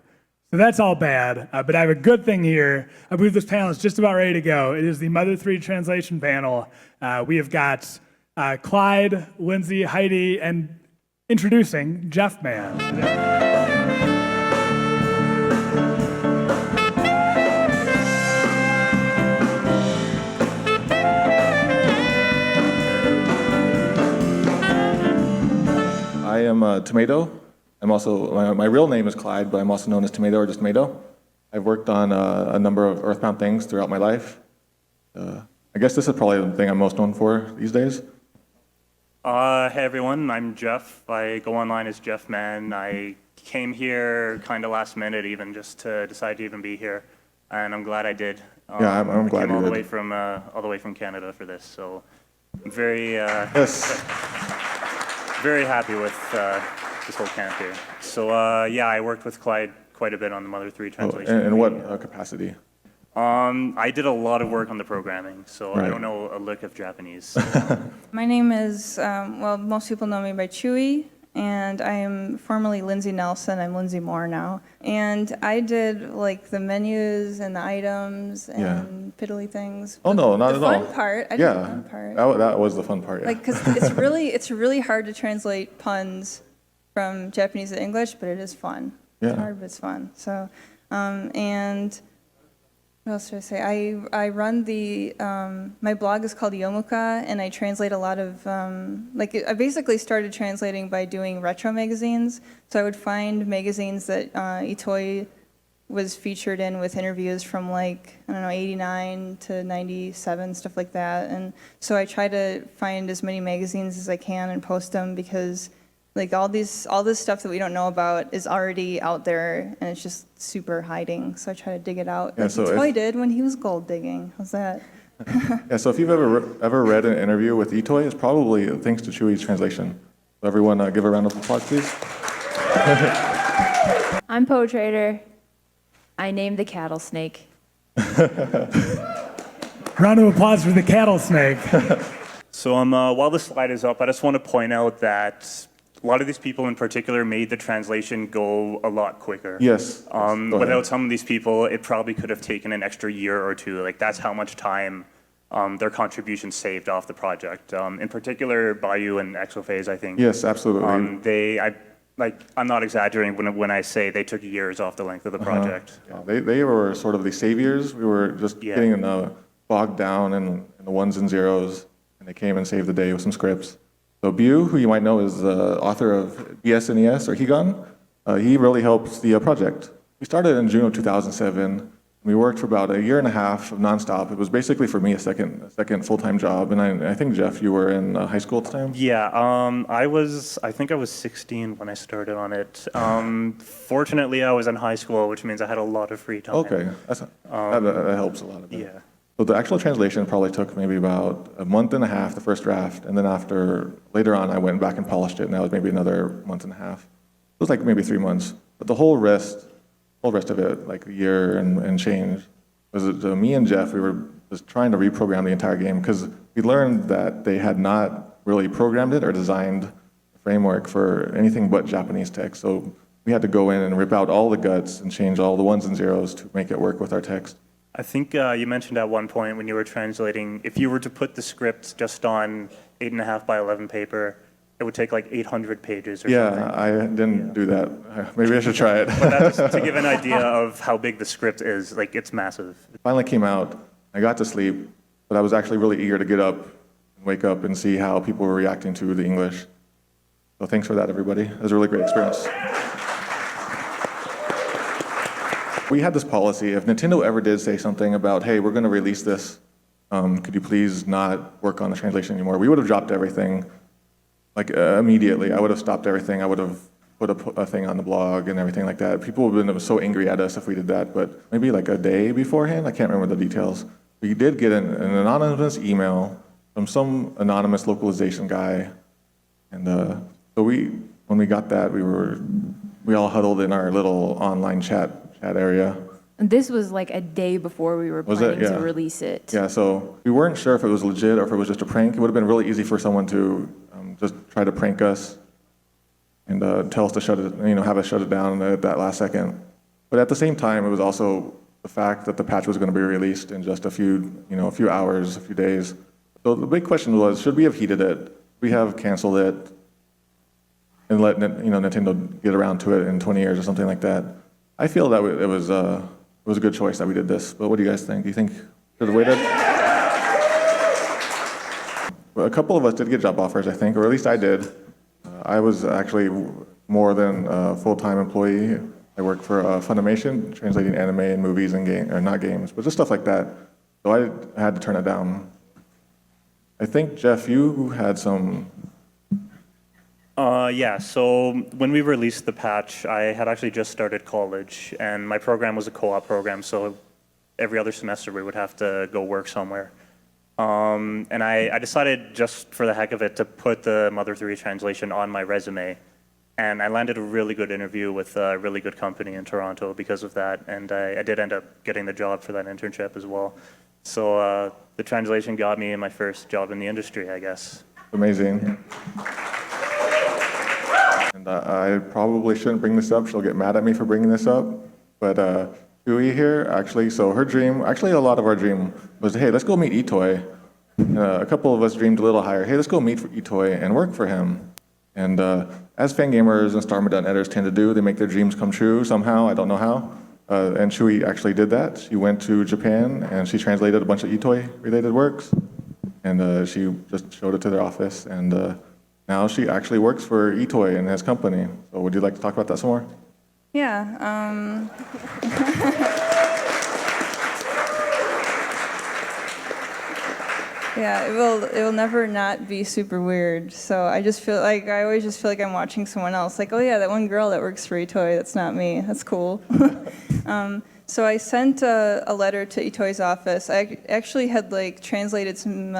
So that's all bad, but I have a good thing here. I believe this panel is just about ready to go. It is the Mother 3 translation panel. We have got Clyde, Lindsay, Heidi, and introducing Jeff Man. I am Tomato. I'm also, my real name is Clyde, but I'm also known as Tomato or just Tomato. I've worked on a number of Earthbound things throughout my life. I guess this is probably the thing I'm most known for these days. Hey everyone, I'm Jeff. I go online as Jeff Man. I came here kind of last minute even just to decide to even be here, and I'm glad I did. Yeah, I'm glad I came you all the did. way from all the way from Canada for this, so I'm very very happy with this whole camp here. So yeah, I worked with Clyde quite a bit on the Mother 3 translation. In what capacity? I did a lot of work on the programming, so I Right. don't know a lick of Japanese. My name is, well, most people know me by Chewy, and I am formerly Lindsay Nelson. I'm Lindsay Moore now. And I did, like, the menus and the items and piddly things. Oh, no, not the at all. fun part. I did the fun part. That was the fun part, yeah. Like, because it's really hard to translate puns from Japanese to English, but it is fun. Yeah. It's hard, but it's fun. So, and what else should I say? I run the, my blog is called Yomuka, and I translate a lot of, I basically started translating by doing retro magazines. So I would find magazines that Itoi was featured in with interviews from like, I don't know, 89 to 97, stuff like that. And so I try to find as many magazines as I can and post them because like all this stuff that we don't know about is already out there and it's just super hiding. So I try to dig it out. Yeah, Like so Itoi did when he was gold digging. How's that? Yeah, so if you've ever read an interview with Itoi, it's probably thanks to Chewy's translation. So everyone give a round of applause, please. I'm Poe Trader. I named the cattle snake. Round of applause for the cattle snake. So while the slide is up, I just want to point out that a lot of these people in particular made the translation go a lot quicker. Yes. Go ahead. Without some of these people, it probably could have taken an extra year or two. Like, that's how much time their contribution saved off the project. In particular, Bayou and Exophase, I think. Yes, absolutely. I'm not exaggerating when I say they took years off the length of the project. Yeah, they were sort of the saviors. We were just getting bogged down in the ones and zeros, and they came and saved the day with some scripts. So Bu, who you might know is the author of BSNES or Higan, he really helped the project. We started in June of 2007. We worked for about a year and a half of nonstop. It was basically for me a second full-time job. And I think, Jeff, you were in high school at the time? Yeah, I think I was 16 when I started on it. Fortunately, I was in high school, which means I had a lot of free time. Okay, that helps a lot. Yeah. So the actual translation probably took maybe about a month and a half, the first draft, and then later on, I went back and polished it, and that was maybe another month and a half. It was like maybe 3 months. But the whole rest of it, like a year and change, was me and Jeff, we were just trying to reprogram the entire game, because we learned that they had not really programmed it or designed a framework for anything but Japanese text. So we had to go in and rip out all the guts and change all the ones and zeros to make it work with our text. I think you mentioned at one point when you were translating, if you were to put the scripts just on 8.5 by 11 paper, it would take like 800 pages or something. Yeah, I didn't do that. Maybe I should try it. But that's just to give an idea of how big the script is. Like, it's massive. It finally came out. I got to sleep, but I was actually really eager to get up and wake up and see how people were reacting to the English. So thanks for that, everybody. It was a really great experience. We had this policy, if Nintendo ever did say something about, hey, we're going to release this, could you please not work on the translation anymore? We would have dropped everything, like immediately. I would have stopped everything. I would have put a thing on the blog and everything like that. People would have been so angry at us if we did that, but maybe like a day beforehand, I can't remember the details. We did get an anonymous email from some anonymous localization guy, and so when we got that, we all huddled in our little online chat area. And this was like a day before we were planning to release it. Yeah, so we weren't sure if it was legit or if it was just a prank. It would have been really easy for someone to just try to prank us and tell us to shut it, have us shut it down at that last second. But at the same time, it was also the fact that the patch was going to be released in just a few hours, a few days. So the big question was, should we have heeded it? Should we have canceled it and let Nintendo get around to it in 20 years or something like that? I feel that it was a good choice that we did this. But what do you guys think? Do you think should have waited? A couple of us did get job offers, I think, or at least I did. I was actually more than a full-time employee. I worked for Funimation, translating anime and movies and not games, but just stuff like that. So I had to turn it down. I think, Jeff, you had some... Yeah, so when we released the patch, I had actually just started college, and my program was a co-op program, so every other semester we would have to go work somewhere. And I decided, just for the heck of it, to put the Mother 3 translation on my resume. And I landed a really good interview with a really good company in Toronto because of that, and I did end up getting the job for that internship as well. So the translation got me my first job in the industry, I guess. Amazing. And I probably shouldn't bring this up. She'll get mad at me for bringing this up. But Chewie here, actually, so her dream, actually a lot of our dream was, hey, let's go meet Itoi. A couple of us dreamed a little higher. Hey, let's go meet Itoi and work for him. And as Fangamers and Star Medan editors tend to do, they make their dreams come true somehow. I don't know how. And Chewie actually did that. She went to Japan and she translated a bunch of Itoi-related works. And she just showed it to their office. And now she actually works for Itoi and his company. So would you like to talk about that some more? Yeah. Yeah, it will never not be super weird. So I always just feel like I'm watching someone else. Like, oh yeah, that one girl that works for Itoi, that's not me. That's cool. So I sent a letter to Itoi's office. I actually had translated some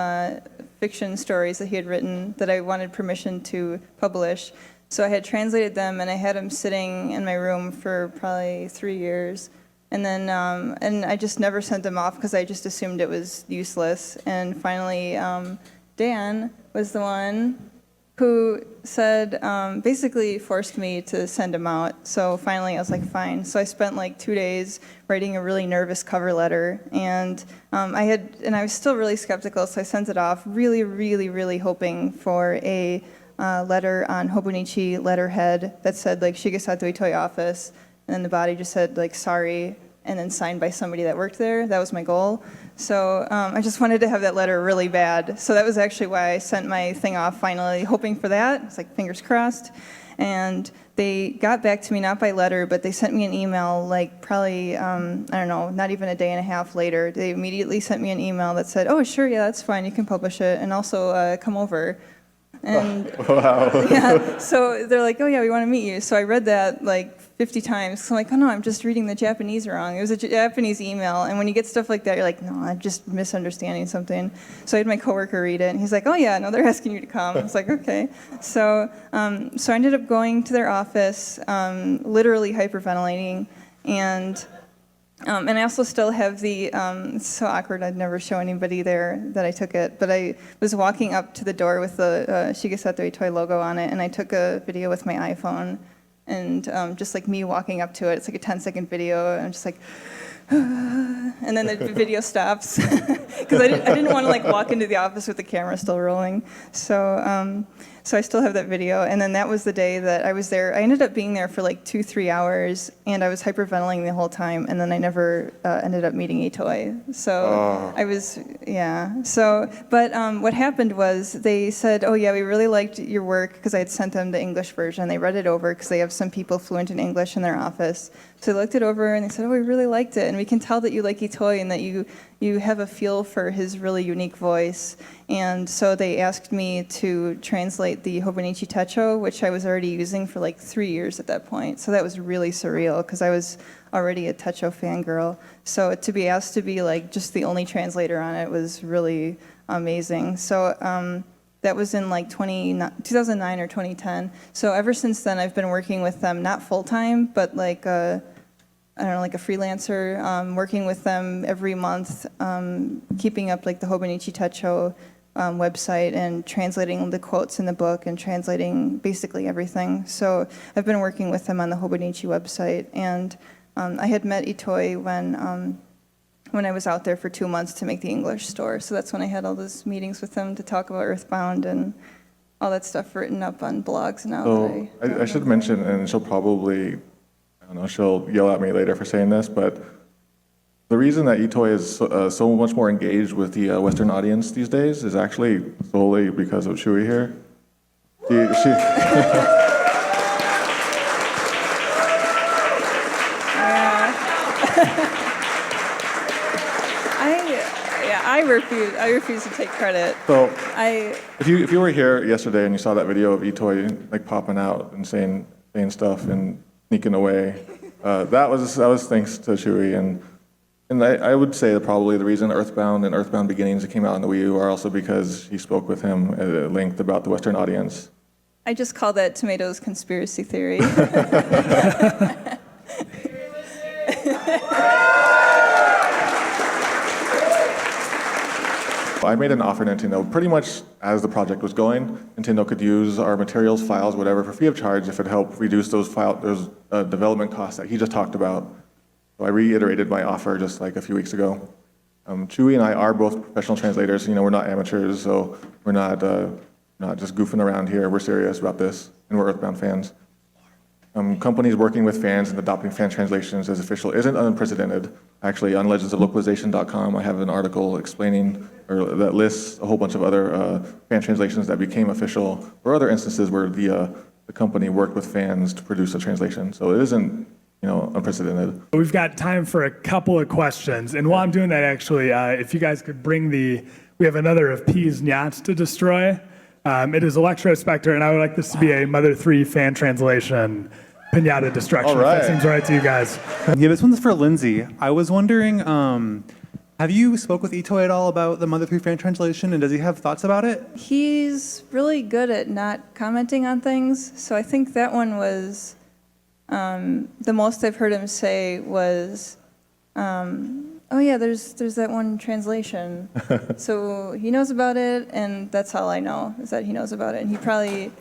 fiction stories that he had written that I wanted permission to publish. So I had translated them, and I had them sitting in my room for probably 3 years. And then, and I just never sent them off because I just assumed it was useless. And finally, Dan was the one who said, basically forced me to send them out. So finally I was like, fine. So I spent like 2 days writing a really nervous cover letter. And I was still really skeptical, so I sent it off really, really, really hoping for a letter on Hobonichi letterhead that said like Shigesato Itoi office. And then the body just said, like, sorry, and then signed by somebody that worked there. That was my goal. So I just wanted to have that letter really bad. So that was actually why I sent my thing off finally, hoping for that. It's like, fingers crossed. And they got back to me, not by letter, but they sent me an email, like, probably, I don't know, not even a day and a half later. They immediately sent me an email that said, oh, sure, yeah, that's fine, you can publish it, and also come over. And wow. yeah, so they're like, oh yeah, we want to meet you. So I read that like 50 times. So I'm like, oh no, I'm just reading the Japanese wrong. It was a Japanese email, and when you get stuff like that, you're like, no, I'm just misunderstanding something. So I had my coworker read it, and he's like, oh yeah, no, they're asking you to come. I was like, okay. So so I ended up going to their office, literally hyperventilating, and I also still have the, it's so awkward, I'd never show anybody there that I took it, but I was walking up to the door with the Shigesato Itoi logo on it, and I took a video with my iPhone, and just like me walking up to it, it's like a 10-second video, and I'm just like, and then the video stops, because I didn't want to like walk into the office with the camera still rolling, so I still have that video, and then that was the day that I was there. I ended up being there for like 2-3 hours, and I was hyperventilating the whole time, and then I never ended up meeting Itoi. So I was, yeah. So, but what happened was they said, oh yeah, we really liked your work, because I had sent them the English version. They read it over, because they have some people fluent in English in their office. So they looked it over, and they said, oh, we really liked it, and we can tell that you like Itoi, and that you have a feel for his really unique voice. And so they asked me to translate the Hobonichi Techo, which I was already using for like 3 years at that point. So that was really surreal, because I was already a Techo fangirl. So to be asked to be like just the only translator on it was really amazing. So that was in like 2009 or 2010. So ever since then, I've been working with them, not full-time, but like I don't know, like a freelancer, working with them every month, keeping up like the Hobonichi Techo website and translating the quotes in the book and translating basically everything. So I've been working with them on the Hobonichi website, and I had met Itoi when I was out there for 2 months to make the English store. So that's when I had all those meetings with them to talk about Earthbound and all that stuff written up on blogs now. So I should mention, and she'll probably, I don't know, she'll yell at me later for saying this, but the reason that Itoi is so much more engaged with the Western audience these days is actually solely because of Shui here. I refuse to take credit. So if you were here yesterday and you saw that video of Itoi like popping out and saying stuff and sneaking away, that was thanks to Shui, and I would say that probably the reason Earthbound and Earthbound Beginnings came out on the Wii U are also because he spoke with him at length about the Western audience. I just call that Tomato's conspiracy theory. I made an offer to Nintendo pretty much as the project was going. Nintendo could use our materials, files, whatever, for free of charge if it helped reduce those development costs that he just talked about. So I reiterated my offer just like a few weeks ago. Chewy and I are both professional translators. You know, we're not amateurs, so we're not just goofing around here. We're serious about this, and we're Earthbound fans. Companies working with fans and adopting fan translations as official isn't unprecedented. Actually, on legendsoflocalization.com, I have an article explaining, or that lists a whole bunch of other fan translations that became official, or other instances where the company worked with fans to produce a translation. So it isn't, unprecedented. We've got time for a couple of questions, and while I'm doing that, actually, if you guys could bring we have another of P's Nyats to destroy. It is Electrospectre, and I would like this to be a Mother 3 fan translation. Pinata destruction, if that seems right to you guys. Yeah, this one's for Lindsay. I was wondering, have you spoke with Itoi at all about the Mother 3 fan translation, and does he have thoughts about it? He's really good at not commenting on things, so I think that one was, the most I've heard him say was, oh yeah, there's that one translation. So he knows about it, and that's all I know, is that he knows about it. And he probably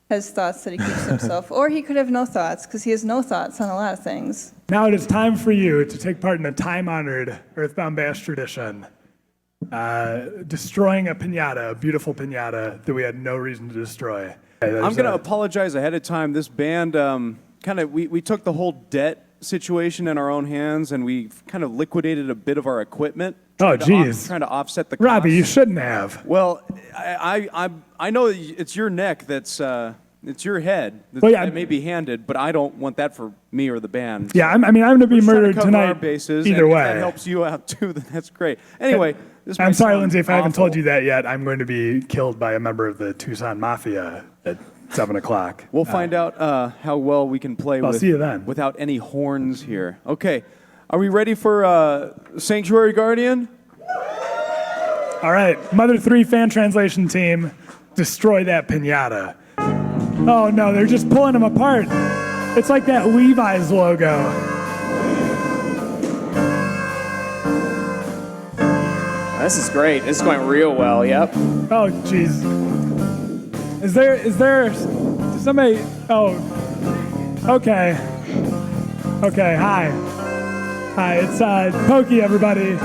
has thoughts that he keeps to himself. Or he could have no thoughts, because he has no thoughts on a lot of things. Now it is time for you to take part in a time-honored Earthbound Bash tradition. Destroying a piñata, a beautiful piñata that we had no reason to destroy. I'm going to apologize ahead of time. This band, we took the whole debt situation in our own hands, and we kind of liquidated a bit of our equipment. Oh, geez. Trying to offset the costs. Robbie, you shouldn't have. Well, I know it's your neck that's, it's your head that may be handed, but I don't want that for me or the band. Yeah, I'm going to be murdered cover tonight our bases, either and way. If that helps you out too, then that's great. Anyway, this I'm might sorry, sound Lindsay, if I haven't awful. told you that yet, I'm going to be killed by a member of the Tucson Mafia at 7 o'clock. We'll find out how well we can play I'll see you then. without any horns here. Okay, are we ready for Sanctuary Guardian? All right, Mother 3 fan translation team, destroy that piñata. Oh no, they're just pulling them apart. It's like that Levi's logo. This is great. This is going real well. Yep. Oh jeez. Is there somebody? Oh, okay. Okay, hi, it's Pokey, everybody.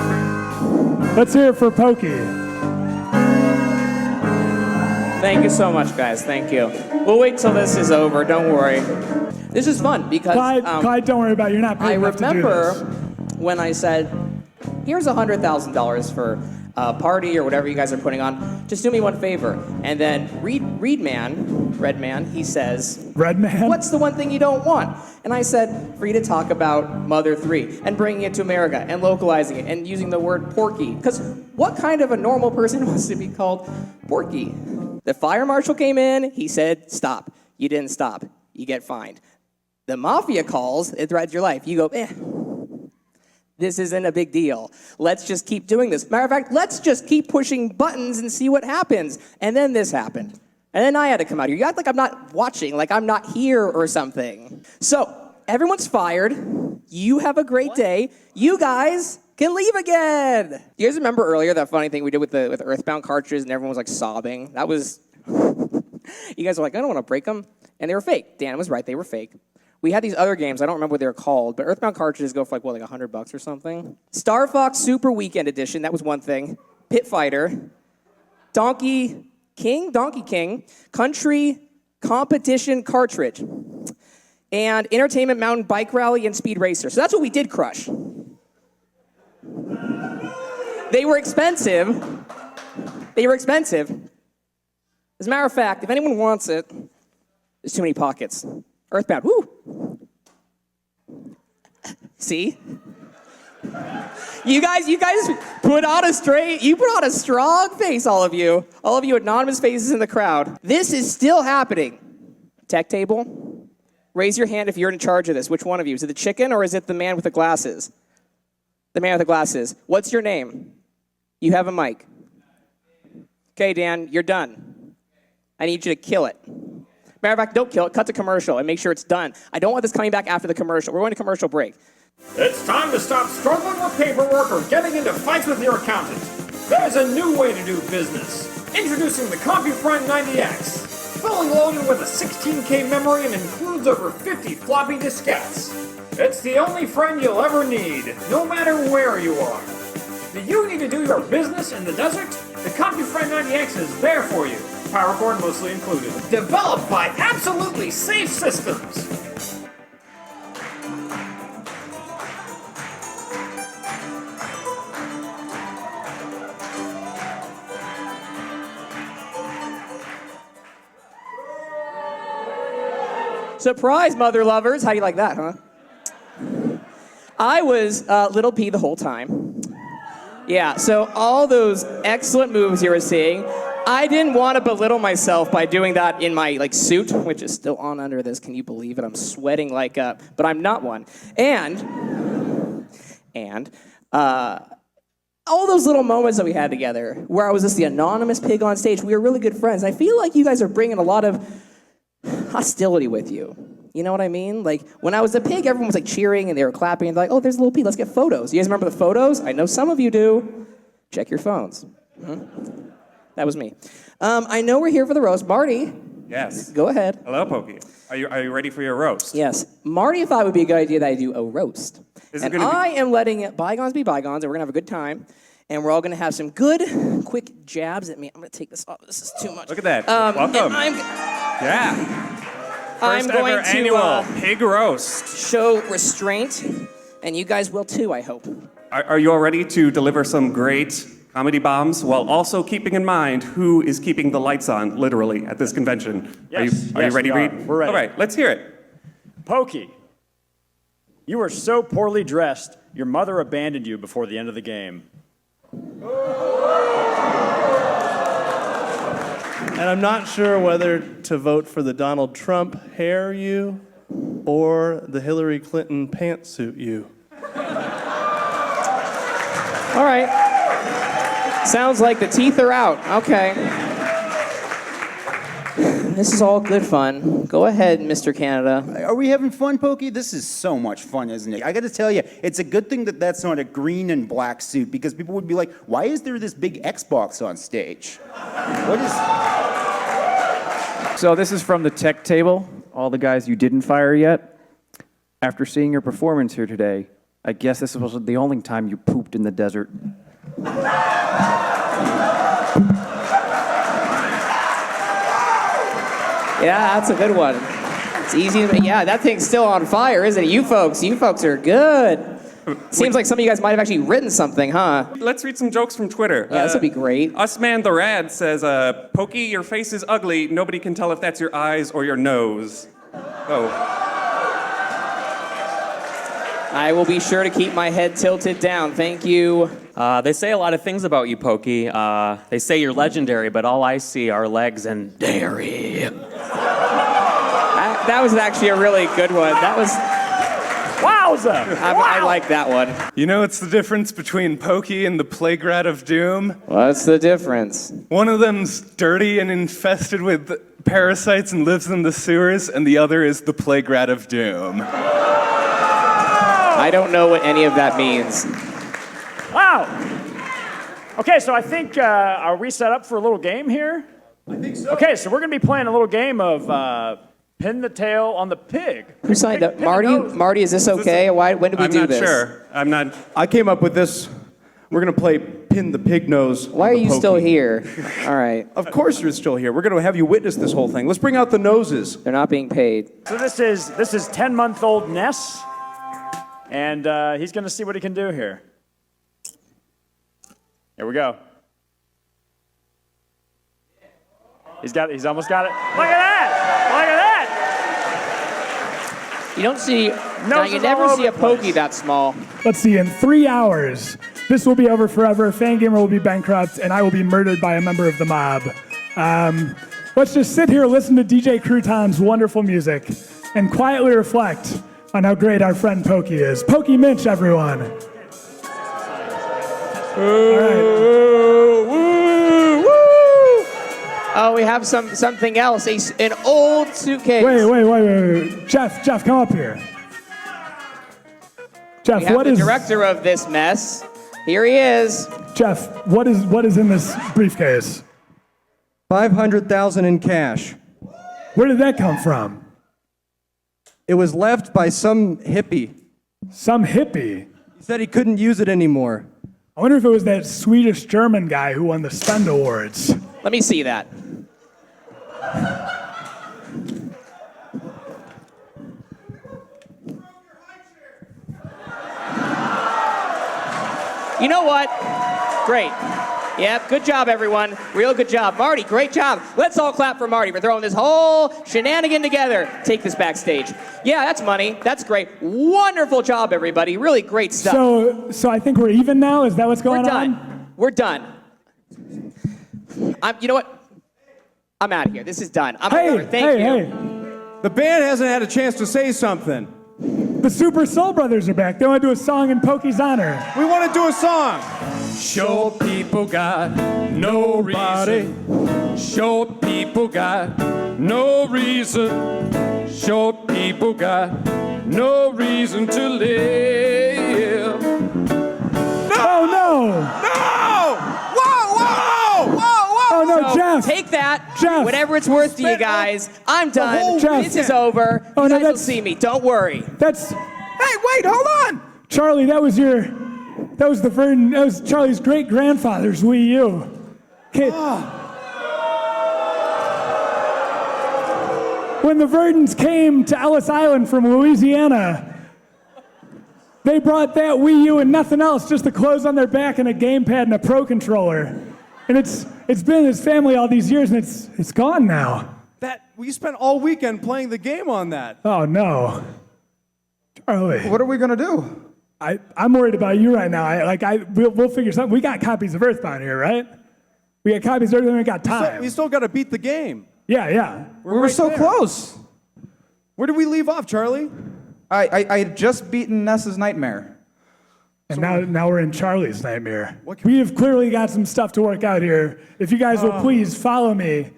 Let's hear it for Pokey. Thank you so much, guys. Thank you. We'll wait till this is over. Don't worry. This is fun because Clyde, don't worry about it. You're not paid I enough to do remember this. when I said, here's $100,000 for a party or whatever you guys are putting on. Just do me one favor. And then Redman, he says, Redman? what's the one thing you don't want? And I said, for you to talk about Mother 3 and bringing it to America and localizing it and using the word Porky. Because what kind of a normal person wants to be called Porky? The fire marshal came in, he said, stop. You didn't stop. You get fined. The mafia calls, it threatens your life. You go, this isn't a big deal. Let's just keep doing this. Matter of fact, let's just keep pushing buttons and see what happens. And then this happened. And then I had to come out here. You act like I'm not watching, like I'm not here or something. So, everyone's fired. You have a great day. You guys can leave again. You guys remember earlier that funny thing we did with the Earthbound cartridges and everyone was like sobbing? That was, you guys were like, I don't want to break them. And they were fake. Dan was right, they were fake. We had these other games, I don't remember what they were called, but Earthbound cartridges go for like $100 or something. Star Fox Super Weekend Edition, that was one thing. Pit Fighter. Donkey King, Country Competition Cartridge. And Entertainment Mountain Bike Rally and Speed Racer. So that's what we did crush. They were expensive. As a matter of fact, if anyone wants it, there's too many pockets. Earthbound, woo! See? You guys put on a strong face, all of you anonymous faces in the crowd. This is still happening. Tech table, raise your hand if you're in charge of this. Which one of you? Is it the chicken or is it the man with the glasses? The man with the glasses. What's your name? You have a mic. Okay, Dan, you're done. I need you to kill it. Matter of fact, don't kill it. Cut to commercial and make sure it's done. I don't want this coming back after the commercial. We're going to commercial break. It's time to stop struggling with paperwork or getting into fights with your accountant. There's a new way to do business. Introducing the CompuFriend 90X. Fully loaded with a 16K memory and includes over 50 floppy diskettes. It's the only friend you'll ever need, no matter where you are. Do you need to do your business in the desert? The CompuFriend 90X is there for you. Power cord mostly included. Developed by absolutely safe systems. Surprise, mother lovers. How do you like that, huh? I was Little P the whole time. Yeah, so all those excellent moves you were seeing, I didn't want to belittle myself by doing that in my suit, which is still on under this. Can you believe it? I'm sweating but I'm not one. And all those little moments that we had together, where I was just the anonymous pig on stage, we were really good friends. I feel like you guys are bringing a lot of hostility with you. You know what I mean? Like, when I was a pig, everyone was like cheering and they were clapping and like, oh, there's a little pig, let's get photos. You guys remember the photos? I know some of you do. Check your phones. That was me. I know we're here for the roast. Marty. Yes. Go ahead. Hello, Pokey. Are you ready for your roast? Yes. Marty thought it would be a good idea that I do a roast. And I am letting bygones be bygones, and we're going to have a good time. And we're all going to have some good, quick jabs at me. I'm going to take this off. This is too much. Look at that. Welcome. Yeah. I'm going ever to annual pig roast. Show restraint, and you guys will too, I hope. Are you all ready to deliver some great comedy bombs while also keeping in mind who is keeping the lights on, literally, at this convention? Yes, Are you ready, we are. Reed? We're ready. All right, let's hear it. Pokey, you were so poorly dressed, your mother abandoned you before the end of the game. And I'm not sure whether to vote for the Donald Trump hair you or the Hillary Clinton pantsuit you. All right. Sounds like the teeth are out. Okay. This is all good fun. Go ahead, Mr. Canada. Are we having fun, Pokey? This is so much fun, isn't it? I got to tell you, it's a good thing that that's not a green and black suit because people would be like, why is there this big Xbox on stage? What is... So this is from the tech table, all the guys you didn't fire yet. After seeing your performance here today, I guess this was the only time you pooped in the desert. Yeah, that's a good one. It's easy to, yeah, that thing's still on fire, isn't it? You folks are good. Seems like some of you guys might have actually written something, huh? Let's read some jokes from Twitter. Yeah, this would be great. Usman the Rad says, Pokey, your face is ugly. Nobody can tell if that's your eyes or your nose. Oh. I will be sure to keep my head tilted down. Thank you. They say a lot of things about you, Pokey. They say you're legendary, but all I see are legs and dairy. That was actually a really good one. That was... Wowza! I like that one. You know what's the difference between Pokey and the Playground of Doom? What's the difference? One of them's dirty and infested with parasites and lives in the sewers, and the other is the Playground of Doom. I don't know what any of that means. Wow! Okay, so I think, are we set up for a little game here? I think so. Okay, so we're going to be playing a little game of pin the tail on the pig. Who signed that? Marty, is this okay? When did we do this? I'm not sure. I came up with this. We're going to play pin the pig nose. Why are you still here? All right. Of course you're still here. We're going to have you witness this whole thing. Let's bring out the noses. They're not being paid. So this is 10-month-old Ness, and he's going to see what he can do here. Here we go. He's almost got it. Look at that! Look at that! You don't see, no, you never see a Pokey that small. Let's see, in 3 hours, this will be over forever. Fangamer will be bankrupt, and I will be murdered by a member of the mob. Let's just sit here, listen to DJ Crouton's wonderful music, and quietly reflect on how great our friend Pokey is. Pokey Minch, everyone. All right. Oh, we have something else, an old suitcase. Wait. Jeff, come up here. Jeff, we have the director of this mess. Here he is. Jeff, what is in this briefcase? $500,000 in cash. Where did that come from? It was left by some hippie. Some hippie? He said he couldn't use it anymore. I wonder if it was that Swedish-German guy who won the Spend Awards. Let me see that. You know what? Great. Yep, good job, everyone. Real good job. Marty, great job. Let's all clap for Marty for throwing this whole shenanigan together. Take this backstage. Yeah, that's money. That's great. Wonderful job, everybody. Really great stuff. So I think we're even now? Is that what's going on? We're done. You know what? I'm out of here. This is done. I'm over. Thank you. The band hasn't had a chance to say something. The Super Soul Brothers are back. They want to do a song in Pokey's honor. We want to do a song. Short people got no reason. Short people got no reason. Short people got no reason to live. Oh no! No! Whoa, whoa, whoa, whoa! Oh no, So, Jeff! Take that. Jeff! Whatever it's worth to you guys. I'm done. Jeff. This is over. Oh, You no, guys will that's- see me. Don't worry. That's Hey, wait, hold on! Charlie. That was Charlie's great grandfather's Wii U. Okay. When the Verdons came to Ellis Island from Louisiana, they brought that Wii U and nothing else, just the clothes on their back and a gamepad and a Pro Controller. And it's been in his family all these years, and it's gone now. That we spent all weekend playing the game on that. Oh no, Charlie. What are we gonna do? I'm worried about you right now. We'll figure something. We got copies of Earthbound here, right? We got copies of Earthbound. We got time. We still got to beat the game. Yeah. We were so close. Where did we leave off, Charlie? I had just beaten Ness's Nightmare. And now we're in Charlie's nightmare. We have clearly got some stuff to work out here. If you guys will please follow me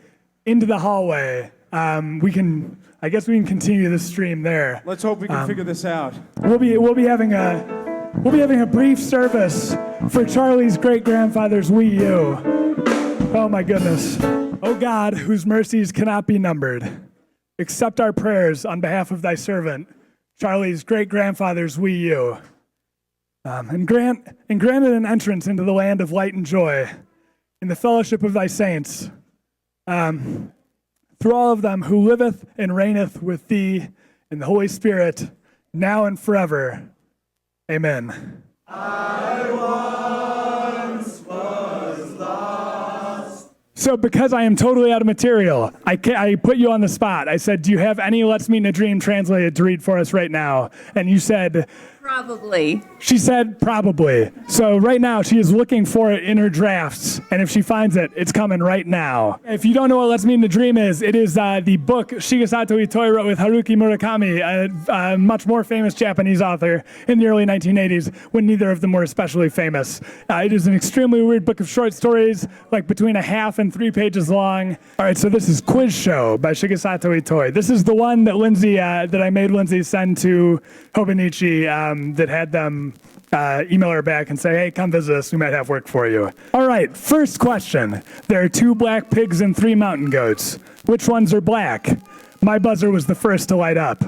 into the hallway, I guess we can continue the stream there. Let's hope we can figure this out. We'll be having a brief service for Charlie's great grandfather's Wii U. Oh my goodness. Oh God, whose mercies cannot be numbered, accept our prayers on behalf of thy servant, Charlie's great grandfather's Wii U. And granted an entrance into the land of light and joy, in the fellowship of thy saints, through all of them who liveth and reigneth with thee in the Holy Spirit, now and forever. Amen. So because I am totally out of material, I put you on the spot. I said, do you have any Let's Meet in a Dream translated to read for us right now? And you said... Probably. She said probably. So right now she is looking for it in her drafts, and if she finds it, it's coming right now. If you don't know what Let's Meet in a Dream is, it is the book Shigesato Itoi wrote with Haruki Murakami, a much more famous Japanese author in the early 1980s, when neither of them were especially famous. It is an extremely weird book of short stories, like between a half and 3 pages long. All right, so this is Quiz Show by Shigesato Itoi. This is the one that that I made Lindsay send to Hobonichi, that had them email her back and say, hey, come visit us, we might have work for you. All right, first question. There are 2 black pigs and 3 mountain goats. Which ones are black? My buzzer was the first to light up.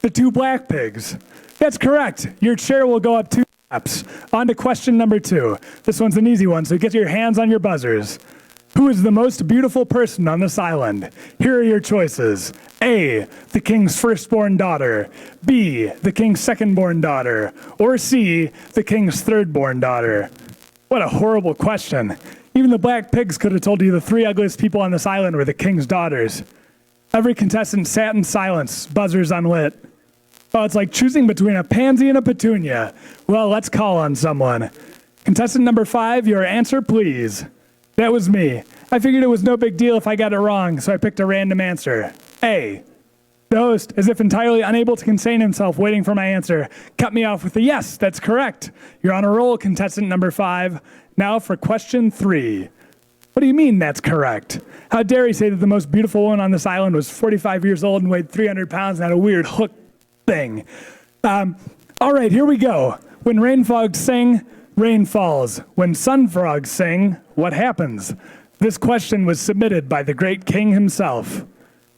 The 2 black pigs. That's correct. Your chair will go up 2 steps. On to question number 2. This one's an easy one, so get your hands on your buzzers. Who is the most beautiful person on this island? Here are your choices. A, the king's firstborn daughter. B, the king's secondborn daughter. Or C, the king's thirdborn daughter. What a horrible question. Even the black pigs could have told you the 3 ugliest people on this island were the king's daughters. Every contestant sat in silence, buzzers unlit. Oh, it's like choosing between a pansy and a petunia. Well, let's call on someone. Contestant number 5, your answer, please. That was me. I figured it was no big deal if I got it wrong, so I picked a random answer. A. The host, as if entirely unable to contain himself, waiting for my answer, cut me off with a yes, that's correct. You're on a roll, contestant number 5. Now for question 3. What do you mean that's correct? How dare you say that the most beautiful woman on this island was 45 years old and weighed 300 pounds and had a weird hook thing? All right, here we go. When rain frogs sing, rain falls. When sun frogs sing, what happens? This question was submitted by the great king himself.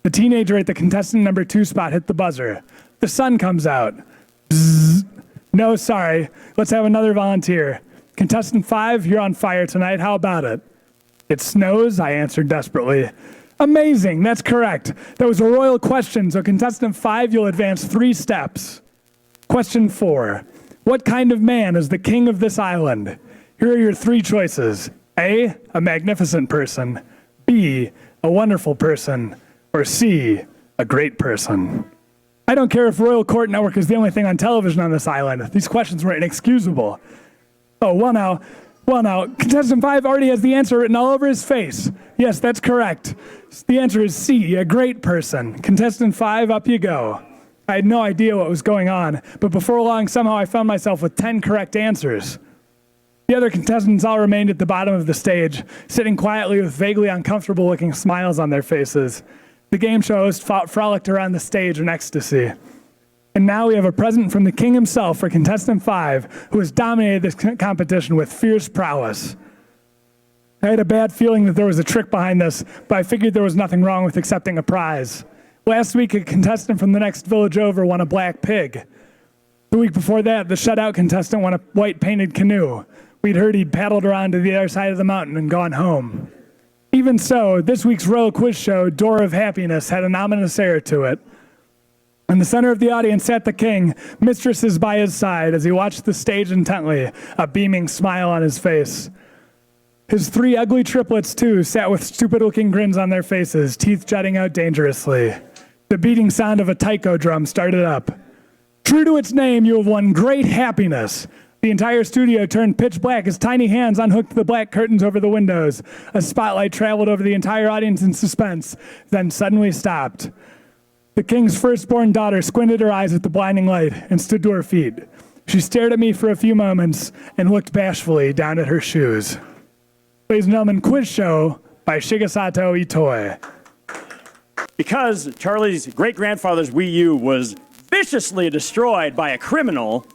The teenager at the contestant number 2 spot hit the buzzer. The sun comes out. Bzzz. No, sorry. Let's have another volunteer. Contestant 5, you're on fire tonight. How about it? It snows, I answered desperately. Amazing, that's correct. That was a royal question, so contestant 5, you'll advance 3 steps. Question 4. What kind of man is the king of this island? Here are your 3 choices. A, a magnificent person. B, a wonderful person. Or C, a great person. I don't care if Royal Court Network is the only thing on television on this island. These questions were inexcusable. Oh, well now, contestant 5 already has the answer written all over his face. Yes, that's correct. The answer is C, a great person. Contestant 5, up you go. I had no idea what was going on, but before long, somehow I found myself with 10 correct answers. The other contestants all remained at the bottom of the stage, sitting quietly with vaguely uncomfortable-looking smiles on their faces. The game show host frolicked around the stage in ecstasy. And now we have a present from the king himself for contestant 5, who has dominated this competition with fierce prowess. I had a bad feeling that there was a trick behind this, but I figured there was nothing wrong with accepting a prize. Last week, a contestant from the next village over won a black pig. The week before that, the shutout contestant won a white painted canoe. We'd heard he'd paddled around to the other side of the mountain and gone home. Even so, this week's royal quiz show, Door of Happiness, had an ominous air to it. In the center of the audience sat the king, mistresses by his side, as he watched the stage intently, a beaming smile on his face. His 3 ugly triplets, too, sat with stupid-looking grins on their faces, teeth jutting out dangerously. The beating sound of a taiko drum started up. True to its name, you have won great happiness. The entire studio turned pitch black as tiny hands unhooked the black curtains over the windows. A spotlight traveled over the entire audience in suspense, then suddenly stopped. The king's firstborn daughter squinted her eyes at the blinding light and stood to her feet. She stared at me for a few moments and looked bashfully down at her shoes. Ladies and gentlemen, quiz show by Shigesato Itoi. Because Charlie's great-grandfather's Wii U was viciously destroyed by a criminal,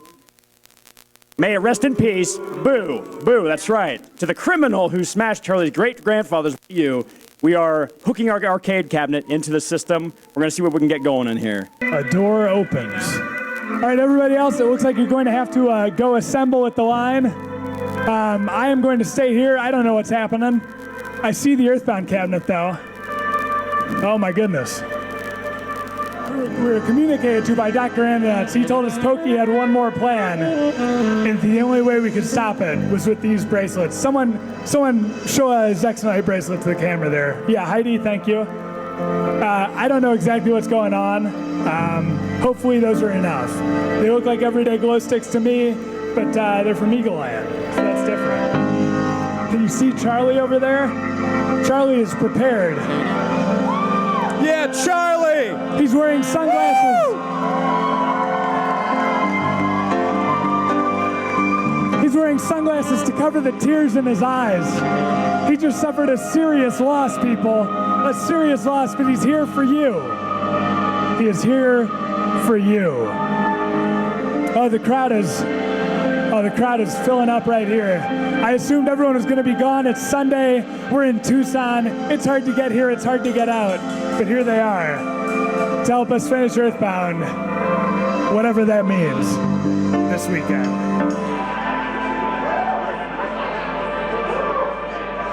may it rest in peace, boo, boo, that's right. To the criminal who smashed Charlie's great-grandfather's Wii U, we are hooking our arcade cabinet into the system. We're going to see what we can get going in here. A door opens. All right, everybody else, it looks like you're going to have to go assemble at the line. I am going to stay here. I don't know what's happening. I see the Earthbound cabinet, though. Oh, my goodness. We were communicated to by Dr. Andonets. He told us Koki had one more plan, and the only way we could stop it was with these bracelets. Someone show a Zexanite bracelet to the camera there. Yeah, Heidi, thank you. I don't know exactly what's going on. Hopefully those are enough. They look like everyday glow sticks to me, but they're from Eagle Land, so that's different. Can you see Charlie over there? Charlie is prepared. Yeah, Charlie! He's wearing sunglasses. Woo! He's wearing sunglasses to cover the tears in his eyes. He just suffered a serious loss, people. A serious loss, but he's here for you. He is here for you. Oh, the crowd is filling up right here. I assumed everyone was going to be gone. It's Sunday. We're in Tucson. It's hard to get here. It's hard to get out. But here they are to help us finish Earthbound, whatever that means, this weekend.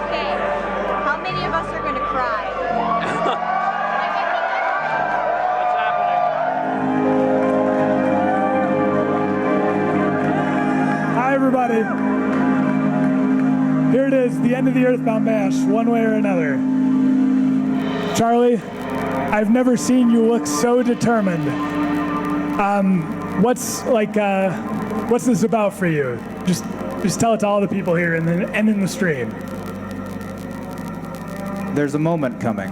Okay, how many of us are going to cry? Hi, everybody. Here it is, the end of the Earthbound Bash, one way or another. Charlie, I've never seen you look so determined. What's this about for you? Just tell it to all the people here and in the stream. There's a moment coming.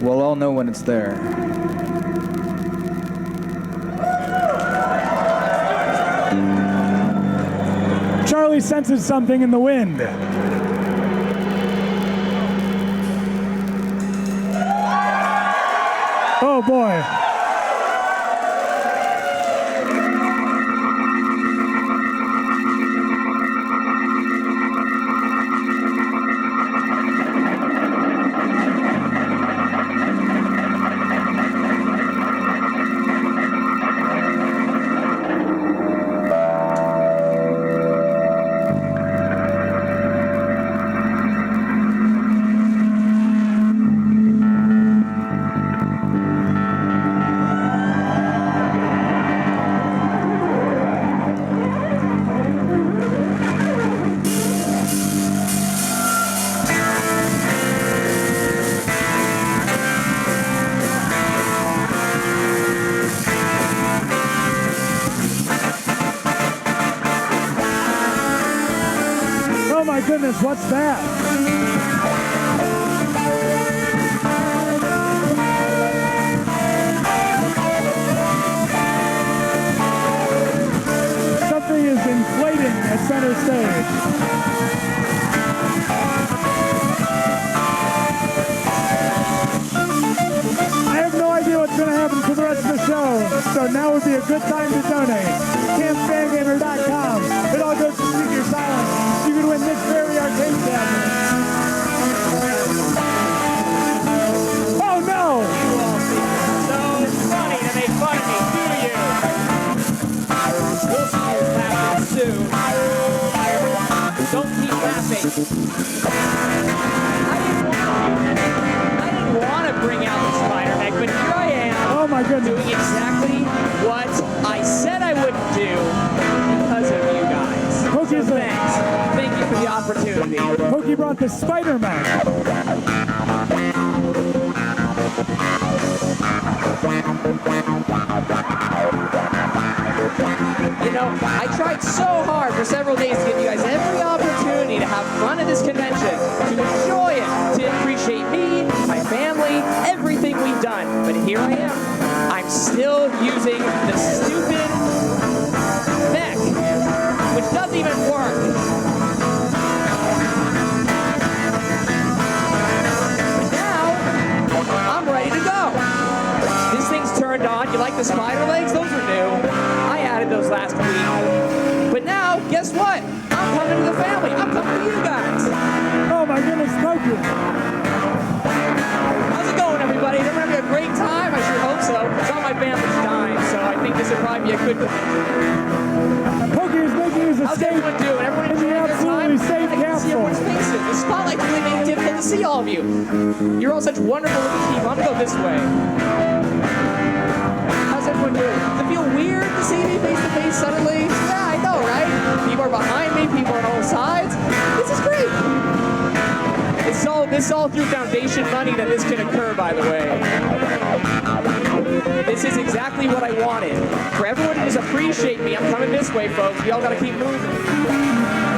We'll all know when it's there. Charlie senses something in the wind. Oh boy. Oh my goodness, what's that? Something is inflating at center now would be a good time to donate. CampFangamer.com. It all goes to Speak Your Silence. You can win this very arcade cabinet. Oh no! So funny to make fun of me, do you? We'll see you laughing soon. Don't keep laughing. I didn't want to bring out the spider mech, but here I am. Oh my goodness. Doing exactly what I said I wouldn't do because of you guys. Pokey's So thanks. Thank you for the opportunity. Pokey brought the spider mech. You know, I tried so hard for several days to give you guys every opportunity to have fun at this convention, to enjoy it, to appreciate me, my family, everything we've done. But here I am. I'm still using the stupid mech, which doesn't even work. But now, I'm ready to go. This thing's turned on. You like the spider legs? Those are new. I added those last week. But now, guess what? I'm coming to the family. I'm coming to you guys. Oh my goodness, Pokey. How's it going, everybody? Everyone having a great time? I sure hope so. It's on my family's dime, so I think this would probably be a good Pokey is making his How's escape everyone doing? Everyone in the enjoying their time? absolutely safe I can see capsule. everyone's faces. The spotlight's really making it difficult to see all of you. You're all such wonderful looking people. I'm gonna go this way. How's everyone doing? Does it feel weird to see me face to face suddenly? Yeah, I know, right? People are behind me, people are on all sides. This is great. This is all through foundation money that this can occur, by the way. This is exactly what I wanted. For everyone to just appreciate me, I'm coming this way, folks. We all gotta keep moving.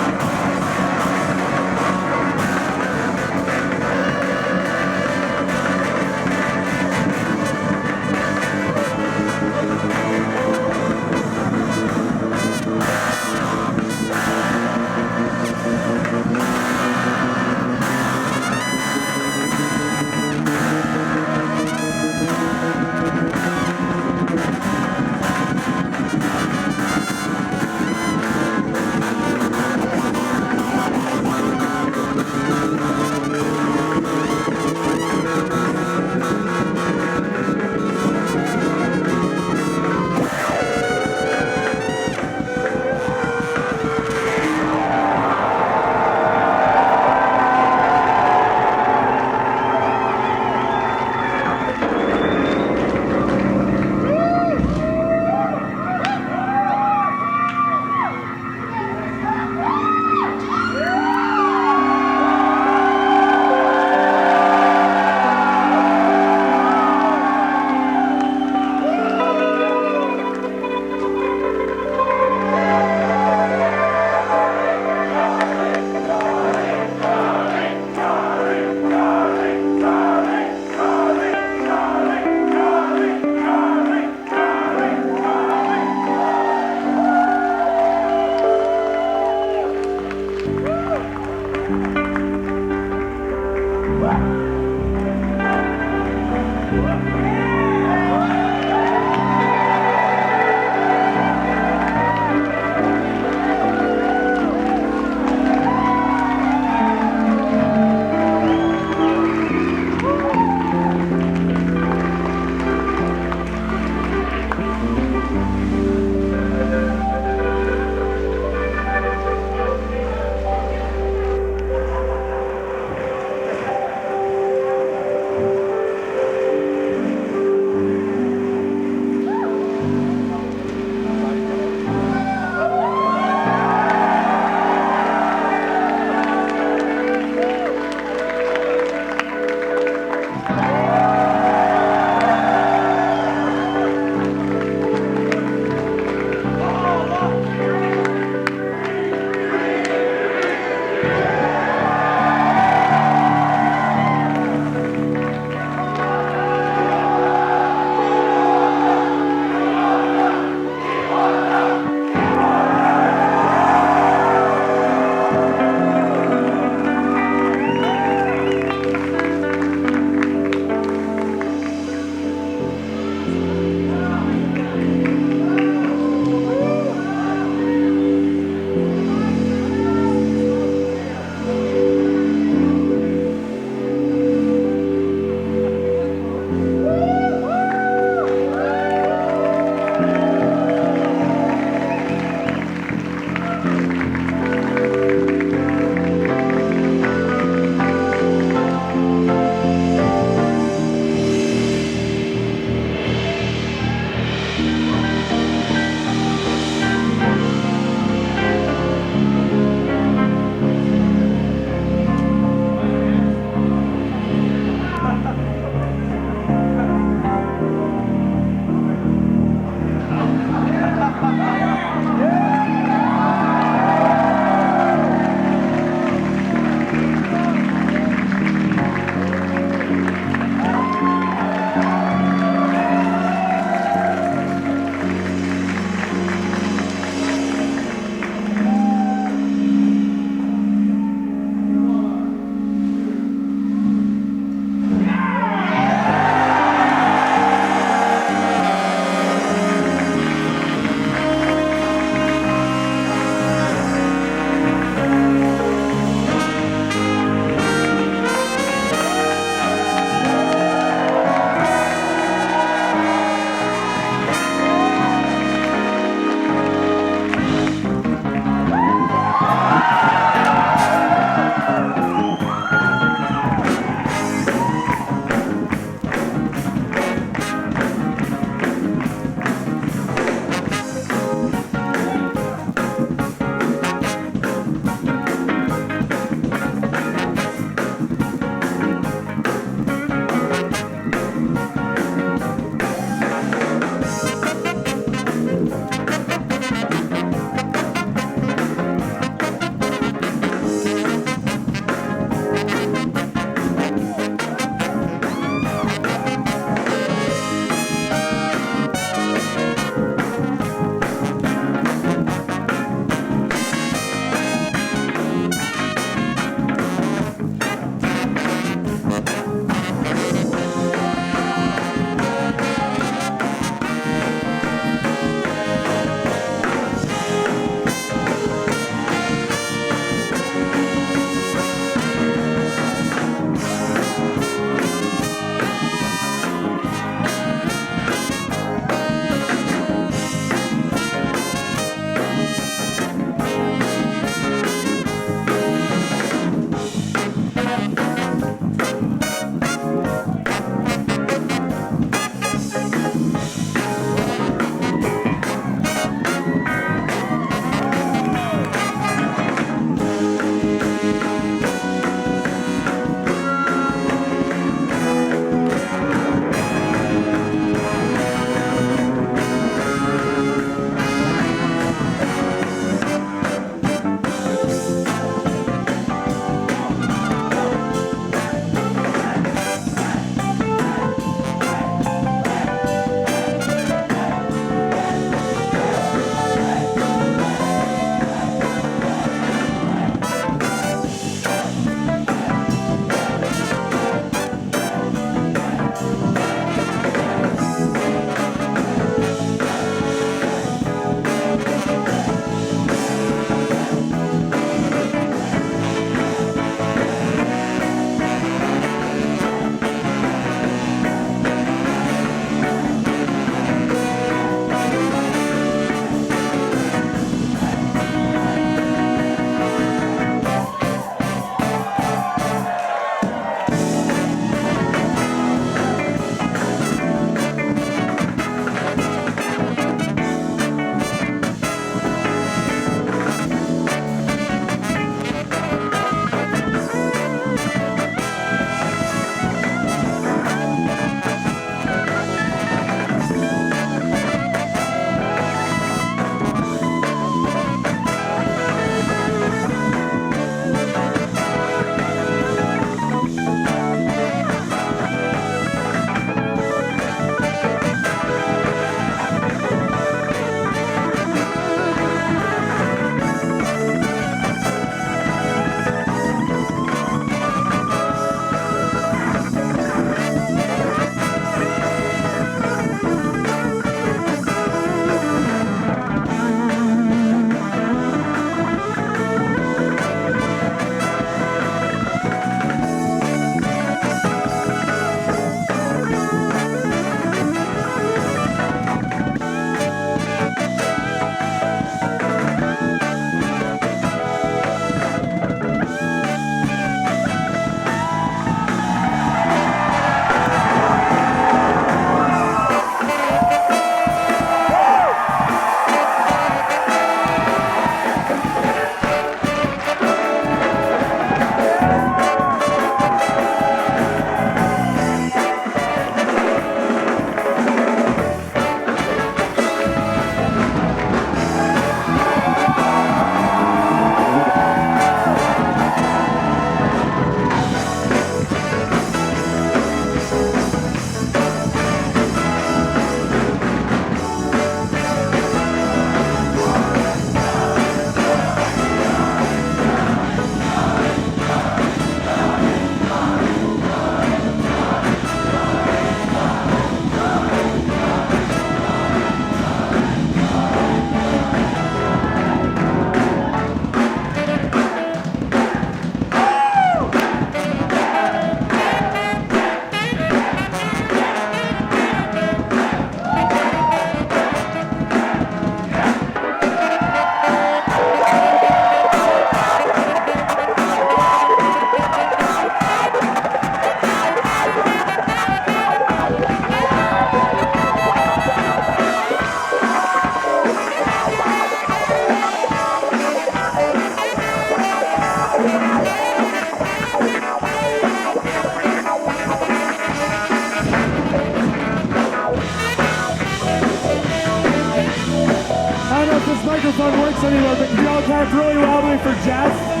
microphone works anymore, but can you all clap really loudly for Jeff?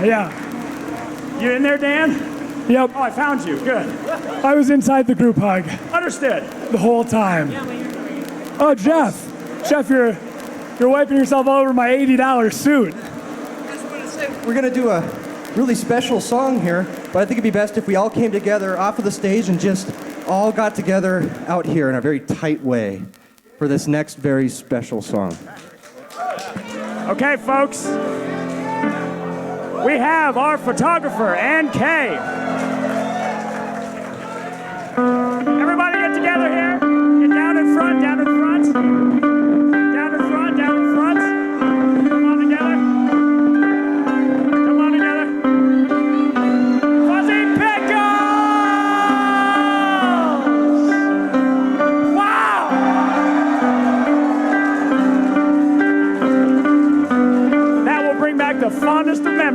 Yeah. You in there, Dan? Yep. Oh, I found you. Good. I was inside the group hug. Understood. The whole time. Oh, Jeff. Jeff, you're wiping yourself all over my $80 suit. We're going to do a really special song here, but I think it'd be best if we all came together off of the stage and just all got together out here in a very tight way for this next very special song. Okay, folks. We have our photographer, Ann Kay. Everybody get together here. Get down in front, down in front. Down in front, down in front. Come on together. Come on together. Fuzzy Pickles! Wow! That will bring back the fondest of memories.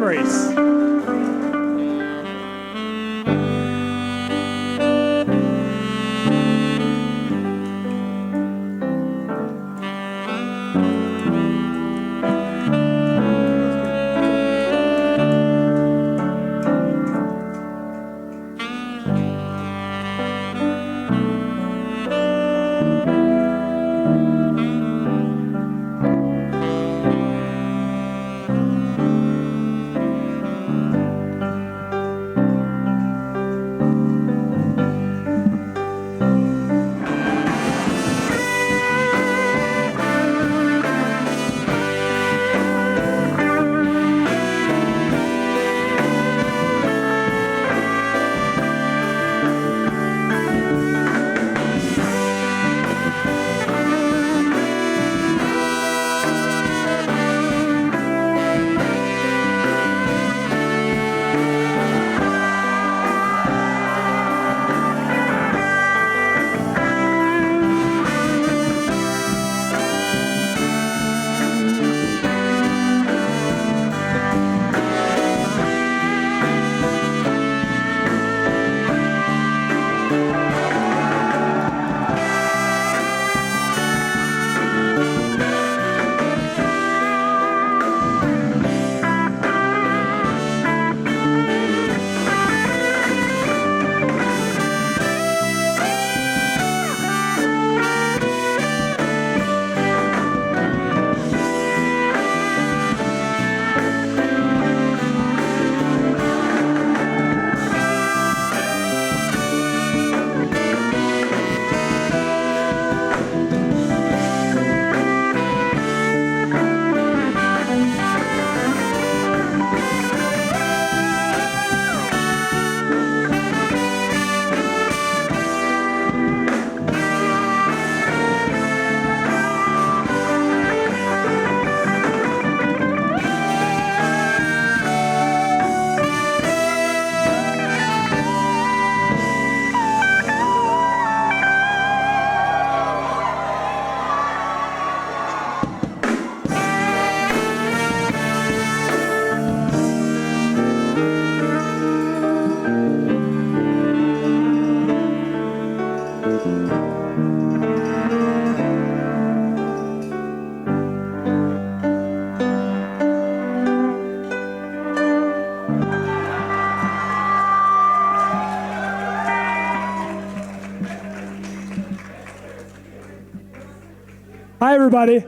everybody.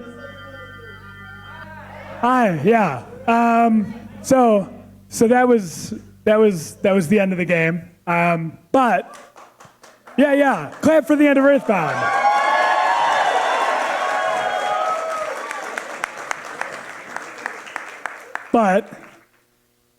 Hi, yeah. So that was the end of the game. But yeah, clap for the end of Earthbound. But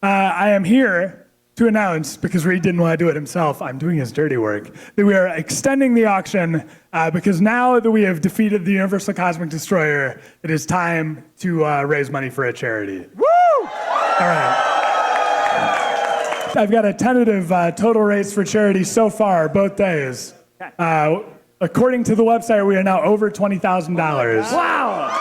I am here to announce, because Reed didn't want to do it himself, I'm doing his dirty work, that we are extending the auction because now that we have defeated the Universal Cosmic Destroyer, it is time to raise money for a charity. Woo! All right. I've got a tentative total raise for charity so far, both days. According to the website, we are now over $20,000. Wow!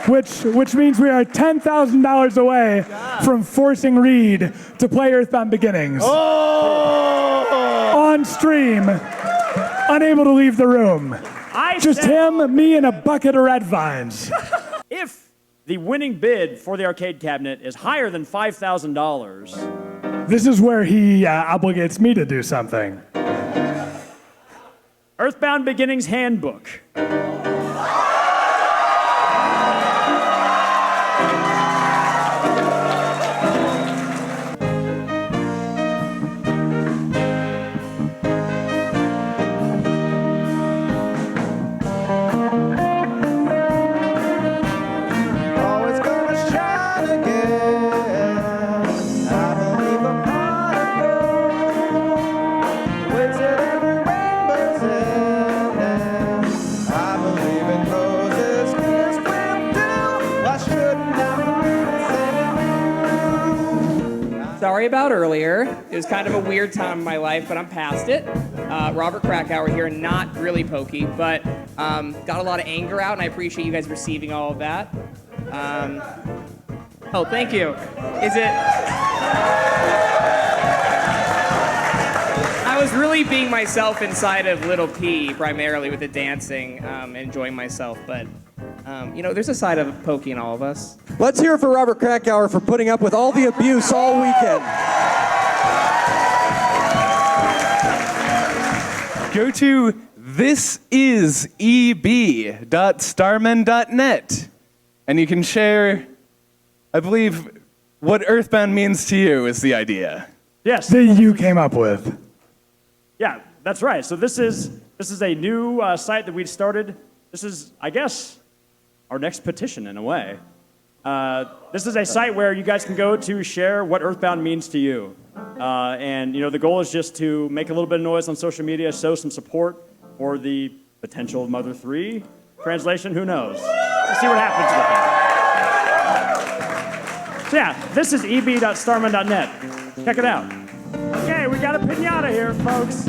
Which means we are $10,000 away from forcing Reed to play Earthbound Beginnings on stream, unable to leave the room. Just him, me, and a bucket of red vines. If the winning bid for the arcade cabinet is higher than $5,000, this is where he obligates me to do something. Earthbound Beginnings Handbook. Sorry about earlier. It was kind of a weird time in my life, but I'm past it. Robert Krakauer here, not really pokey, but got a lot of anger out, and I appreciate you guys receiving all of that. Oh, thank you. Is it... I was really being myself inside of Little P, primarily with the dancing, enjoying myself, but... there's a side of pokey in all of us. Let's hear it for Robert Krakauer for putting up with all the abuse all weekend. Go to thisiseb.starman.net and you can share, I believe, what Earthbound means to you is the idea. Yes. That you came up with. Yeah, that's right. So this is a new site that we started. This is, I guess, our next petition in a way. This is a site where you guys can go to share what Earthbound means to you. And the goal is just to make a little bit of noise on social media, show some support for the potential Mother 3 translation. Who knows? We'll see what happens with it. So yeah, this is eb.starman.net. Check it out. Okay, we got a piñata here, folks.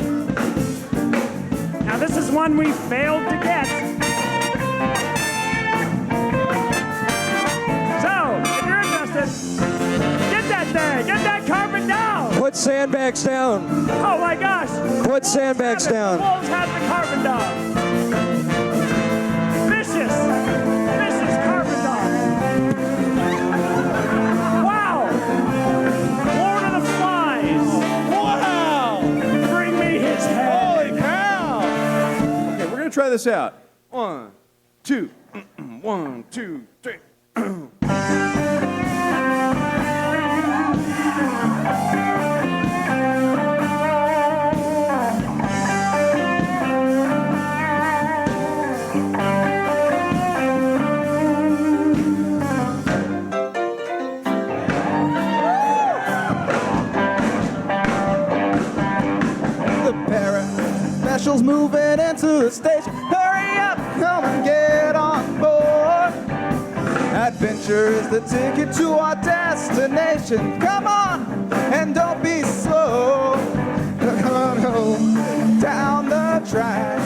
Now this is one we failed to get. Get that thing! Get that carpet down! Put sandbags down. Oh my gosh! Put sandbags down. The wolves have the carpet down. Vicious carpet dog. Wow! Lord of the Flies. Wow! Bring me his head. Holy cow! Okay, we're gonna try this out. 1, 2, 1, 2, 3. Specials moving into the station. Hurry up, come and get on board. Adventure is the ticket to our destination. Come on, and don't be slow. Down the track.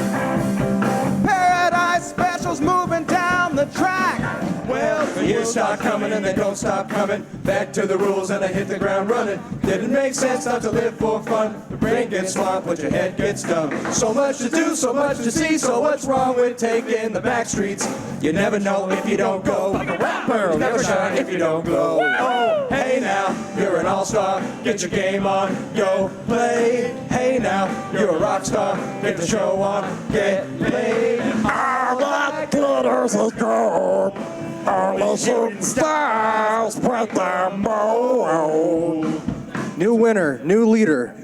Paradise specials moving down the track. Well, the years start coming and they don't stop coming. Back to the rules and I hit the ground running. Didn't make sense not to live for fun. The brain gets smart, but your head gets dumb. So much to do, so much to see. So what's wrong with taking the back streets? You never know if you don't go. You never shine if you don't glow. Oh, hey now, you're an all-star. Get your game on, go play. Hey now. You're a rock star. Get the show on. Get laid. All that glitters is gold. All the shooting stars put their mold. New winner, new leader.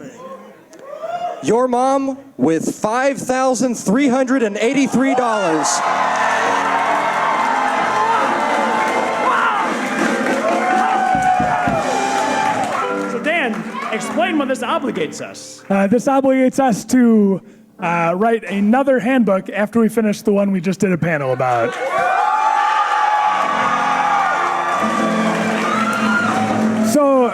Your mom with $5,383. So Dan, explain what this obligates us. This obligates us to write another handbook after we finish the one we just did a panel about. So,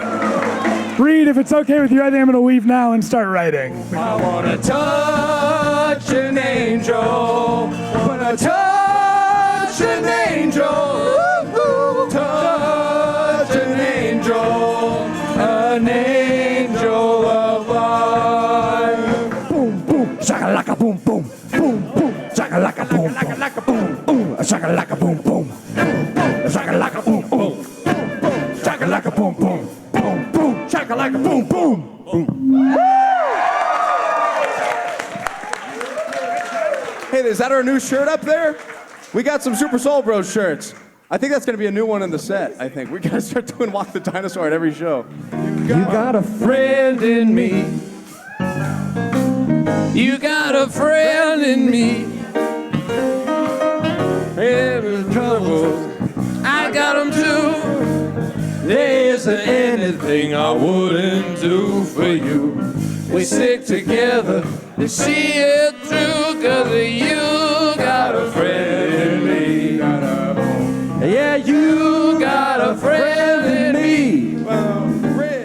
Reed, if it's okay with you, I think I'm going to leave now and start writing. I wanna touch an angel. Wanna touch an angel. Touch an angel of light. Boom, boom, shakalaka, boom, boom, boom, boom, shakalaka, boom, boom, boom, shakalaka, boom, boom, shakalaka, boom, boom, shakalaka, boom, boom, boom, boom, shakalaka, boom, boom, boom. Hey, is that our new shirt up there? We got some Super Soul Bros shirts. I think that's going to be a new one in the set, I think. We got to start doing Walk the Dinosaur at every show. You got a friend in me. You got a friend in me. Every trouble, I got them too. There isn't anything I wouldn't do for you. We stick together to see it through, 'cause you got a friend in me. Yeah, you got a friend in me.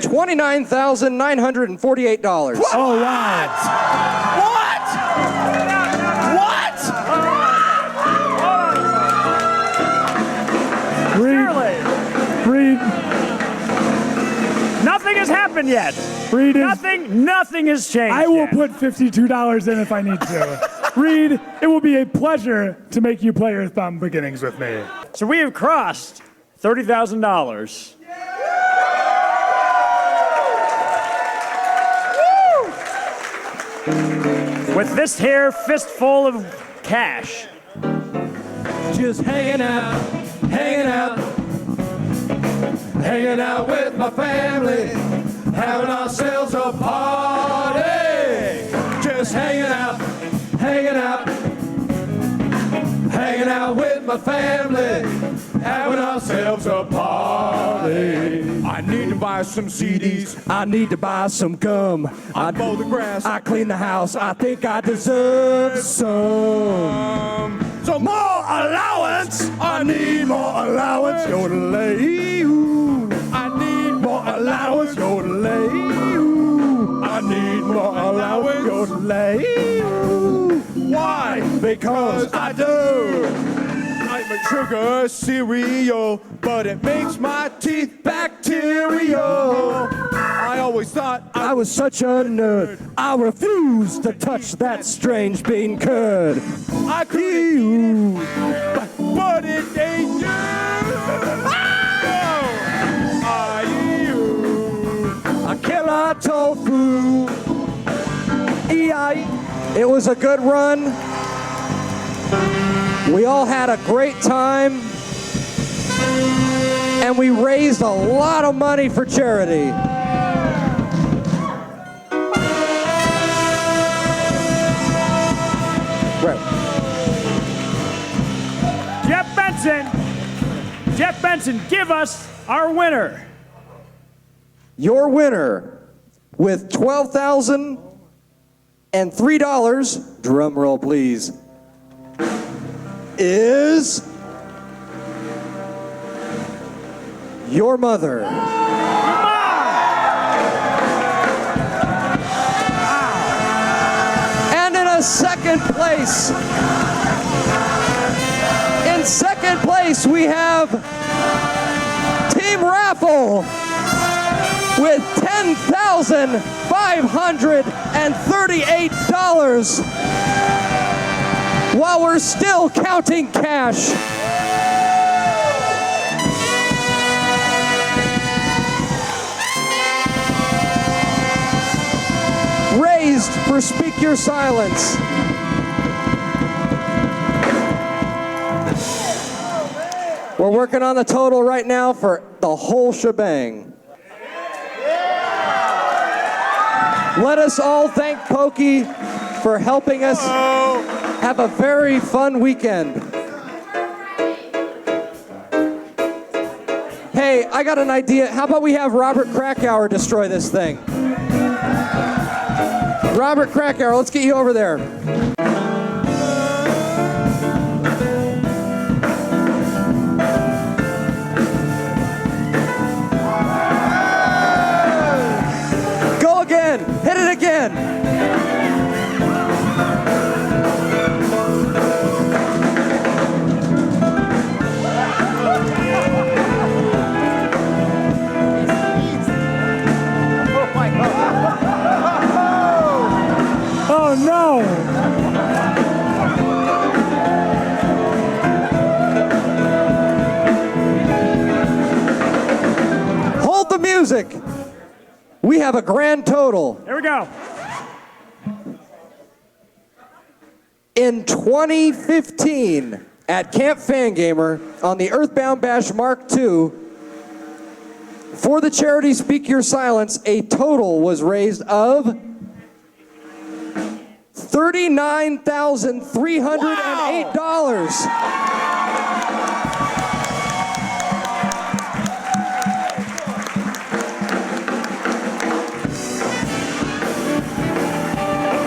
$29,948. Oh, wow. What? What? Reed. Nothing has happened yet. Reed is, Nothing has changed. I will yet. put $52 in if I need to. Reed, it will be a pleasure to make you play Earthbound Beginnings with me. So we have crossed $30,000. With this here fistful of cash. Just hanging out, hanging out with my family, having ourselves a party. Just hanging out, hanging out with my family, having ourselves a party. I need to buy some CDs. I need to buy some gum. I mow the grass. I clean the house. I think I deserve some. Some more allowance. I need more allowance. Yodelay. I need more allowance. Yodelay. I need more allowance. Yodelay. Why? Because I do. I make sugar cereal, but it makes my teeth bacterial. I always thought I was such a nerd. I refuse to touch that strange bean curd. I could, but it ain't you. A killer tofu. It was a good run. We all had a great time. And we raised a lot of money for charity. Right. Jeff Benson, give us our winner. Your winner with $12,003, drum roll please, is your mother. And in a second place, we have Team Raffle with $10,538 while we're still counting cash. Raised for Speak Your Silence. We're working on the total right now for the whole shebang. Let us all thank Pokey for helping us have a very fun weekend. Hey, I got an idea. How about we have Robert Krakauer destroy this thing? Robert Krakauer, let's get you over there. Go again. Hit it again. Oh no! Hold the music. We have a grand total. Here we go. In 2015, at Camp Fangamer on the Earthbound Bash Mark II, for the charity Speak Your Silence, a total was raised of $39,308.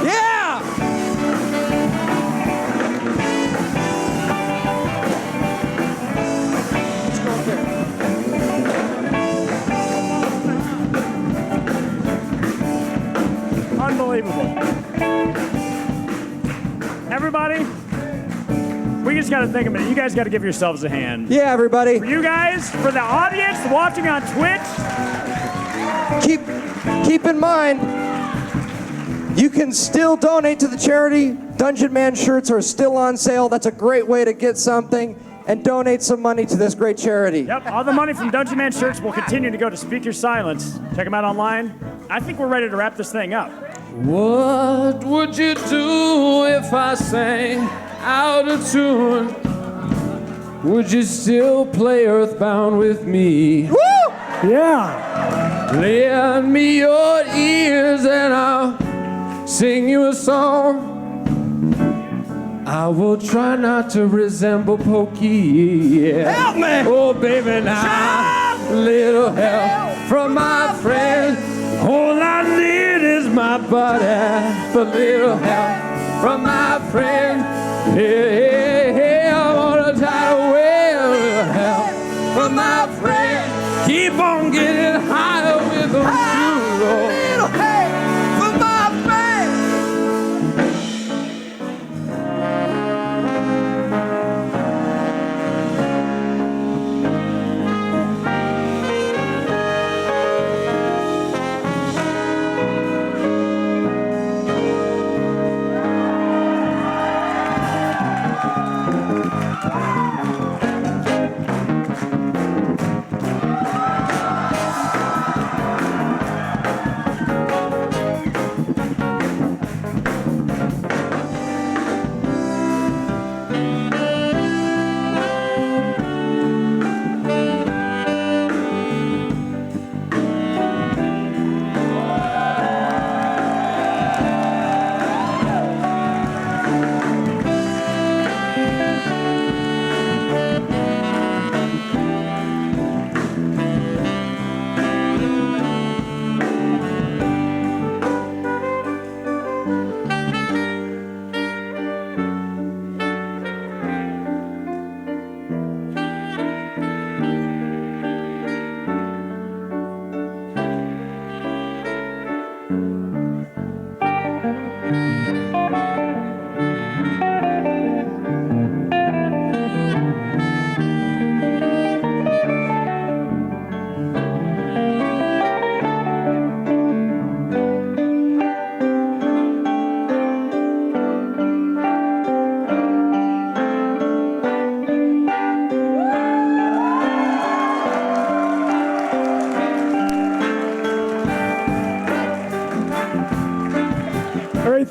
Yeah! Let's go up there. Unbelievable. Everybody, we just got to think a minute. You guys got to give yourselves a hand. Yeah, everybody. For you guys, for the audience watching on Twitch. Keep in mind, you can still donate to the charity. Dungeon Man shirts are still on sale. That's a great way to get something and donate some money to this great charity. Yep, all the money from Dungeon Man shirts will continue to go to Speak Your Silence. Check them out online. I think we're ready to wrap this thing up. What would you do if I sang out of tune? Would you still play Earthbound with me? Woo! Yeah. Lend me your ears and I'll sing you a song. I will try not to resemble Pokey. Yeah. Help me! Oh, baby, now little help from my friend. All I need is my body, a little help from my friend. Hey, hey, hey, I want to try to wear a little help from my friend. Keep on getting higher with them too, Lord. Little help from my friend.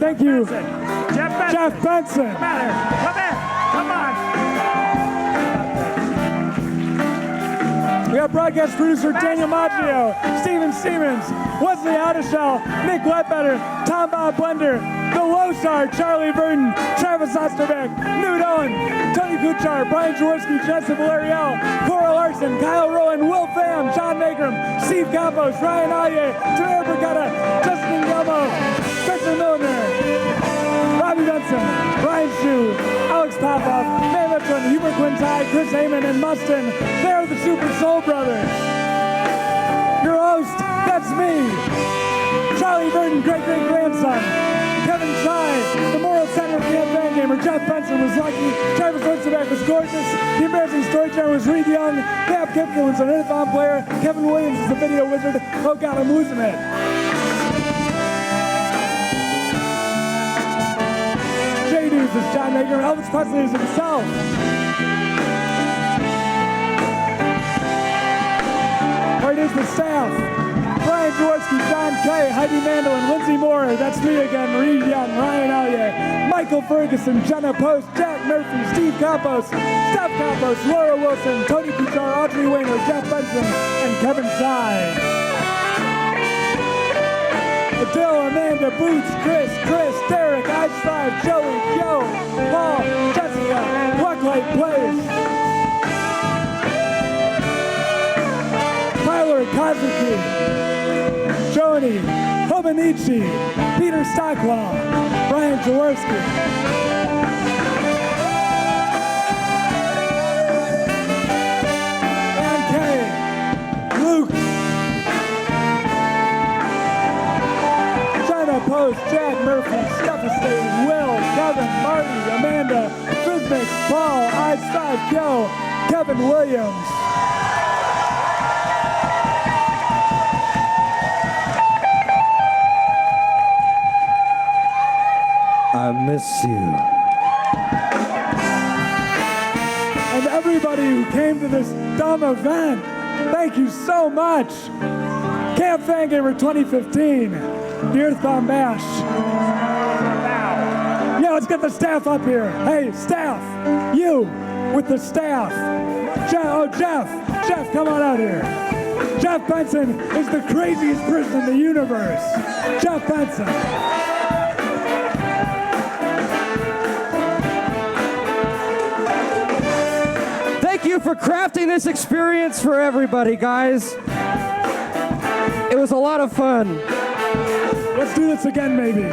Thank you. Jeff Benson. Come here. Come on. We got broadcast producer Daniel Maggio, Steven Siemens, Wesley Adishell, Nick Ledbetter, Tom Bob Blender, The Losar, Charlie Burton, Travis Osterbeck, Newt Owen, Tony Kuchar, Brian Jaworski, Jesse Valerial, Cora Larson, Kyle Rowan, Will Pham, John Magrum, Steve Campos, Ryan Aye, Tamara Brigetta, Justin Gelmo, Spencer Milner, Robbie Benson, Brian Shue, Alex Popoff, May Mitchell, Hubert Quintai, Chris Heyman, and Mustin. They're the Super Soul Brothers. Your host, that's me. Charlie Burton, great-great-grandson. Kevin Chai, the moral center of Camp Fangamer. Jeff Benson was lucky. Travis Osterbeck was gorgeous. The embarrassing storyteller was Reed Young. Cap Kipken was an Earthbound player. Kevin Williams is the video wizard. Oh God, I'm losing it. J-News is John Maker. Elvis Presley is himself. Right is the staff. Brian Jaworski, John Kay, Heidi Mandolin, Lindsay Moore, that's me again, Reed Young, Ryan Allier, Michael Ferguson, Jenna Post, Jack Murphy, Steve Campos, Steph Campos, Laura Wilson, Tony Kuchar, Audrey Weiner, Jeff Benson, and Kevin Tsai. Adele, Amanda, Boots, Chris, Derek, Ice5, Joey, Joe, Paul, Jessica, Blacklight Plays, Tyler Kazuki, Joni, Hobanichi, Peter Stockwell, Brian Jaworski. Ann Kay, Luke, China Post, Jack Murphy, Stephen, Will, Kevin, Marty, Amanda, Fizmix, Paul, I5, Joe, Kevin Williams. I miss you. And everybody who came to this dumb event, thank you so much. Camp Fangamer 2015, the Earthbound Bash. Yeah, let's get the staff up here. Hey, staff, you with the staff. Jeff, come on out here. Jeff Benson is the craziest person in the universe. Jeff Benson. Thank you for crafting this experience for everybody, guys. It was a lot of fun. Let's do this again, maybe.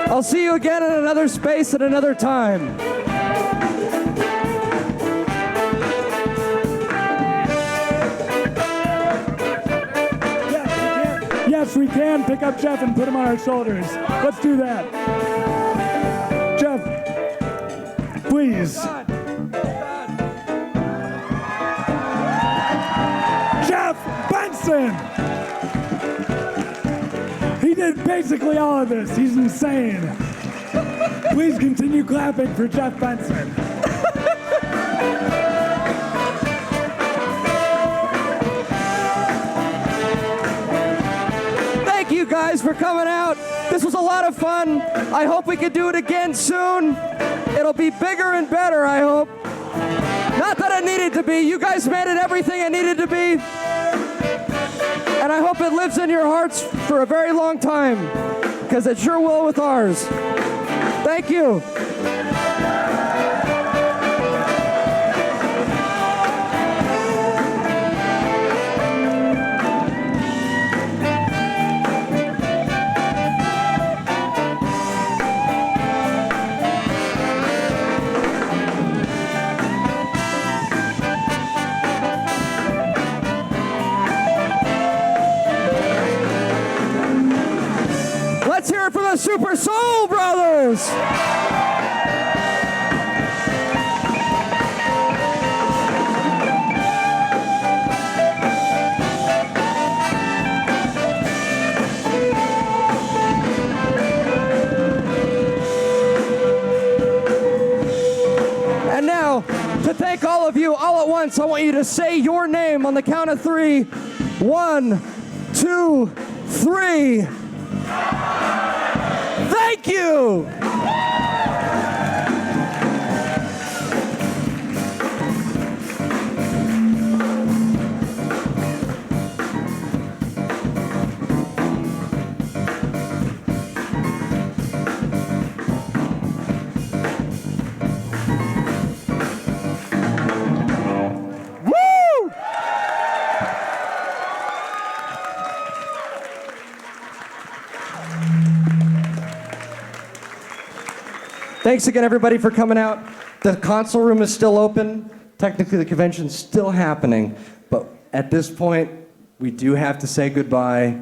I'll see you again in another space at another time. Yes, we can pick up Jeff and put him on our shoulders. Let's do that. Jeff, please. Jeff Benson! He did basically all of this. He's insane. Please continue clapping for Jeff Benson. Thank you guys for coming out. This was a lot of fun. I hope we can do it again soon. It'll be bigger and better, I hope. Not that it needed to be. You guys made it everything it needed to be. And I hope it lives in your hearts for a very long time, because it sure will with ours. Thank you. Let's hear it for the Super Soul Brothers. And now, to thank all of you all at once, I want you to say your name on the count of 3. 1, 2, 3. Thank Thank you. Thanks again, everybody, for coming out. The console room is still open. Technically, the convention's still happening. But at this point, we do have to say goodbye.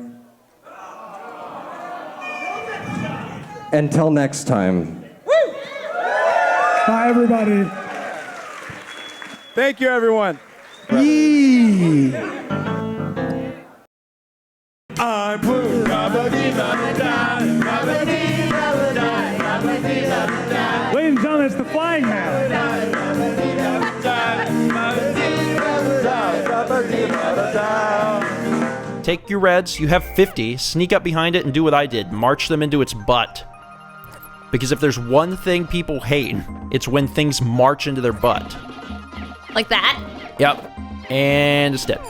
Until next time. Bye, everybody. Thank you, everyone. Yee. I'm blue. Ladies and gentlemen, it's the Flying Man. Take your reds, you have 50, sneak up behind it and do what I did, march them into its butt. Because if there's one thing people hate, it's when things march into their butt. Like that? Yep. And a step.